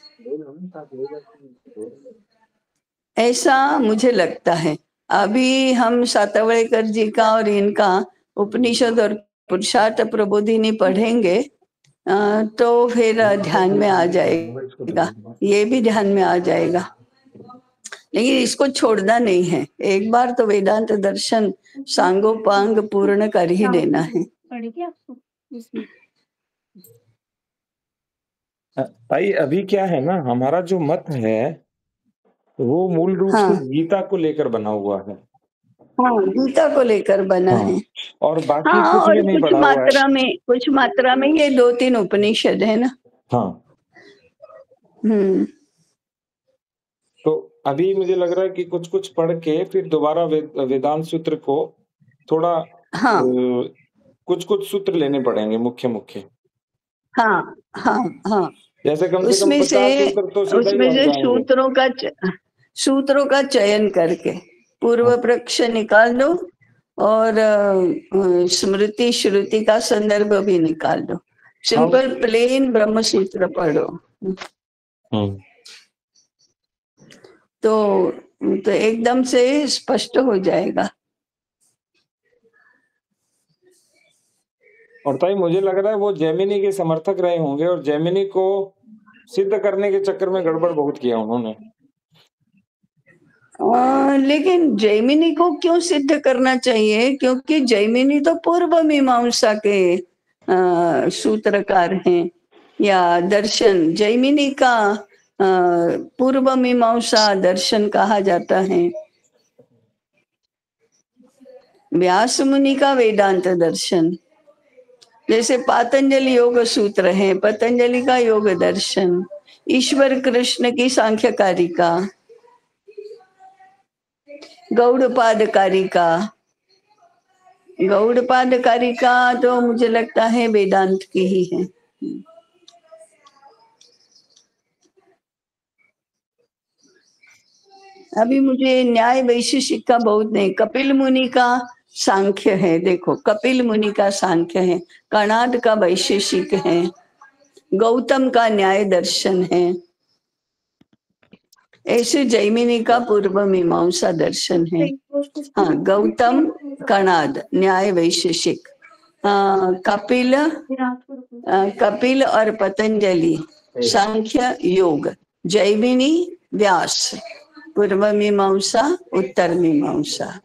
ऐसा मुझे लगता है। अभी हम सातवड़ेकर जी का और इनका उपनिषद और पुरुषार्थ प्रबोधिनी पढ़ेंगे तो फिर ध्यान में आ जाएगा, ये भी ध्यान में आ जाएगा। लेकिन इसको छोड़ना नहीं है, एक बार तो वेदांत दर्शन सांगोपांग पूर्ण कर ही लेना है। भाई अभी क्या है ना, हमारा जो मत है वो मूल रूप से गीता को लेकर बना हुआ है। हाँ, गीता को लेकर बना है। और बाकी हाँ, कुछ और भी नहीं कुछ पढ़ा हुआ है। मात्रा में, कुछ मात्रा में ये 2-3 उपनिषद है ना। हाँ, तो अभी मुझे लग रहा है कि कुछ कुछ पढ़ के फिर दोबारा वेदांत सूत्र को थोड़ा हाँ, कुछ कुछ सूत्र लेने पड़ेंगे मुख्य मुख्य। हाँ, हाँ, हाँ, जैसे कम से कम उसमें 50 सूत्र तो सीधा ही उसमें बन से जाएंगे। सूत्रों का चयन करके पूर्व पक्ष निकाल दो और स्मृति श्रुति का संदर्भ भी निकाल दो, सिंपल प्लेन ब्रह्म सूत्र पढ़ो तो एकदम से स्पष्ट हो जाएगा। और ताई मुझे लग रहा है वो जेमिनी के समर्थक रहे होंगे और जेमिनी को सिद्ध करने के चक्कर में गड़बड़ बहुत किया उन्होंने। लेकिन जैमिनी को क्यों सिद्ध करना चाहिए, क्योंकि जैमिनी तो पूर्व मीमांसा के सूत्रकार हैं या दर्शन, जैमिनी का पूर्व मीमांसा दर्शन कहा जाता है। व्यास मुनि का वेदांत दर्शन, जैसे पातंजलि योग सूत्र है, पतंजलि का योग दर्शन, ईश्वर कृष्ण की सांख्यकारिका, गौड़पाद कारिका तो मुझे लगता है वेदांत की ही है। अभी मुझे न्याय वैशेषिक का बहुत नहीं, कपिल मुनि का सांख्य है, देखो कपिल मुनि का सांख्य है, कणाद का वैशेषिक है, गौतम का न्याय दर्शन है, ऐसे जैमिनी का पूर्व मीमांसा दर्शन है। हाँ, गौतम, कणाद, न्याय वैशेषिक, कपिल और पतंजलि सांख्य योग, जैमिनी व्यास पूर्व मीमांसा उत्तर मीमांसा।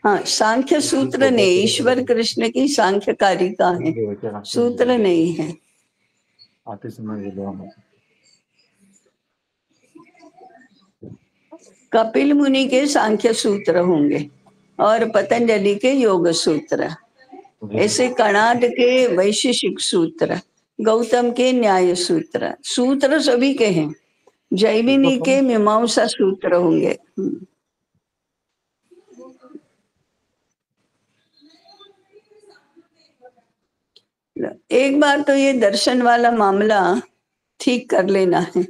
हाँ, सांख्य सूत्र ने ईश्वर कृष्ण की सांख्य कारिका है, सूत्र नहीं है। कपिल मुनि के सांख्य सूत्र होंगे और पतंजलि के योग सूत्र, ऐसे कणाद के वैशेषिक सूत्र, गौतम के न्याय सूत्र, सूत्र सभी के हैं, जैमिनी के मीमांसा सूत्र होंगे। एक बार तो ये दर्शन वाला मामला ठीक कर लेना है।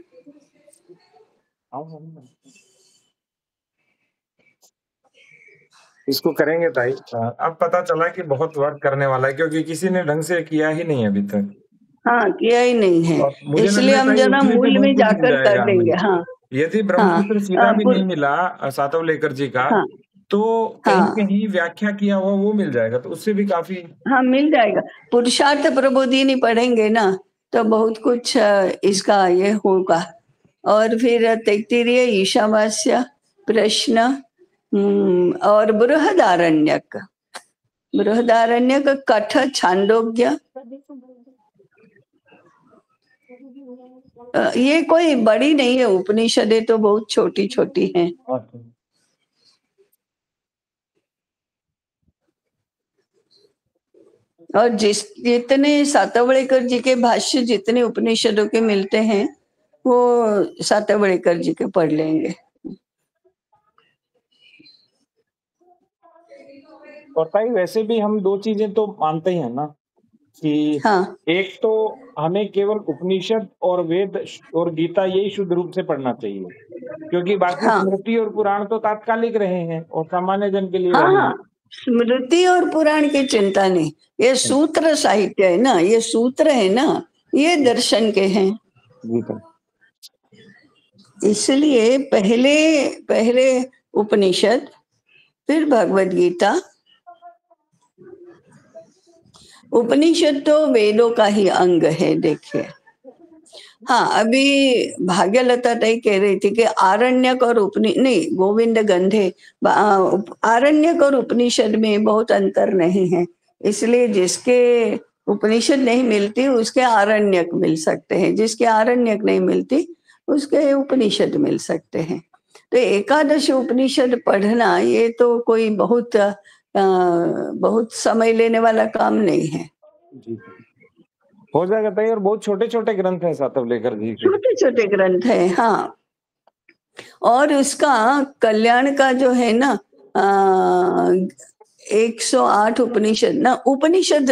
इसको करेंगे ताई। अब पता चला कि बहुत वर्क करने वाला है, क्योंकि किसी ने ढंग से किया ही नहीं अभी तक। हाँ, किया ही नहीं है, और मुझे लग इसलिए रहा है हम ताई जरा उसी पे मूल में बहुत कुछ मिल जाकर कर जाएगा हमें। देंगे। हाँ, यदि हाँ, ब्रह्मसूत्र सीधा भी नहीं पुर मिला सातवलेकर जी का, हाँ, तो कहीं हाँ, कहीं व्याख्या किया हुआ वो मिल जाएगा, तो उससे भी काफी। हाँ, मिल जाएगा। पुरुषार्थ प्रबोधिनी पढ़ेंगे ना, तो बहुत कुछ इसका ये होगा। और फिर तैत्तिरीय, ईशावास्य, प्रश्न, और बृहदारण्यक, बृहदारण्यक, कठ, छांदोग्य, ये कोई बड़ी नहीं है, उपनिषदें तो बहुत छोटी छोटी हैं। और जितने सातवड़ेकर जी के भाष्य जितने उपनिषदों के मिलते हैं, वो सातवड़ेकर जी के पढ़ लेंगे। और ताई वैसे भी हम दो चीजें तो मानते ही हैं ना, कि हाँ, एक तो हमें केवल उपनिषद और वेद और गीता यही शुद्ध रूप से पढ़ना चाहिए, क्योंकि बाकी हाँ, स्मृति और पुराण तो तात्कालिक रहे हैं और सामान्य जन के लिए हाँ, रहे हाँ, हैं। स्मृति और पुराण की चिंता नहीं, ये सूत्र साहित्य है ना, ये सूत्र है ना, ये दर्शन के हैं। जी ताई। इसलिए पहले पहले उपनिषद, फिर भगवद गीता। उपनिषद तो वेदों का ही अंग है, देखिए। हाँ, अभी भाग्यलता ताई कह रही थी कि आरण्यक और नहीं, गोविंद गंधे, आरण्यक और उपनिषद में बहुत अंतर नहीं है, इसलिए जिसके उपनिषद नहीं मिलती उसके आरण्यक मिल सकते हैं, जिसके आरण्यक नहीं मिलती उसके उपनिषद मिल सकते हैं। तो एकादश उपनिषद पढ़ना ये तो कोई बहुत समय लेने वाला काम नहीं है। जी हो जाएगा ताई, और बहुत छोटे छोटे ग्रंथ हैं सातवलेकर जी के। छोटे छोटे ग्रंथ है, हाँ। और उसका कल्याण का जो है ना, 108 उपनिषद ना, उपनिषद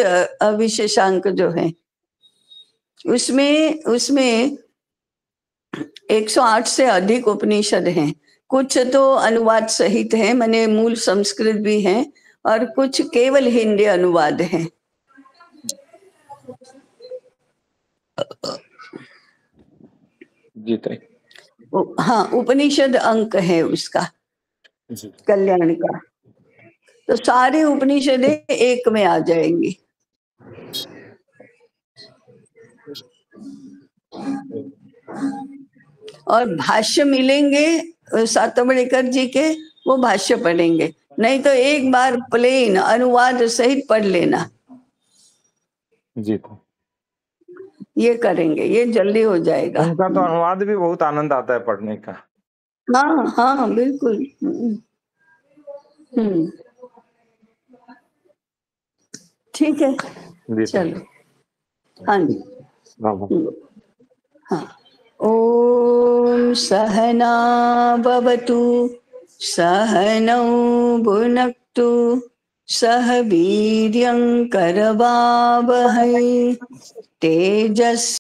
विशेषांक जो है, उसमें उसमें 108 से अधिक उपनिषद हैं। कुछ तो अनुवाद सहित है, माने मूल संस्कृत भी है, और कुछ केवल हिंदी अनुवाद है। जी ताई। हाँ, उपनिषद अंक है उसका, जी। कल्याण का। तो सारी उपनिषदें एक में आ जाएंगी। और भाष्य मिलेंगे सातवड़ेकर जी के, वो भाष्य पढ़ेंगे, नहीं तो एक बार प्लेन अनुवाद सहित पढ़ लेना, जी ताई। ये करेंगे, ये जल्दी हो जाएगा। उनका तो अनुवाद भी बहुत आनंद आता है पढ़ने का। हाँ, हाँ, बिल्कुल। हम्म, ठीक है, जी ताई। चलो। हाँ जी। बाबा। हाँ। ओम सहना भवतु, सहनौ भुनक्तु, सह वीर्यं करवावहै, तेजस्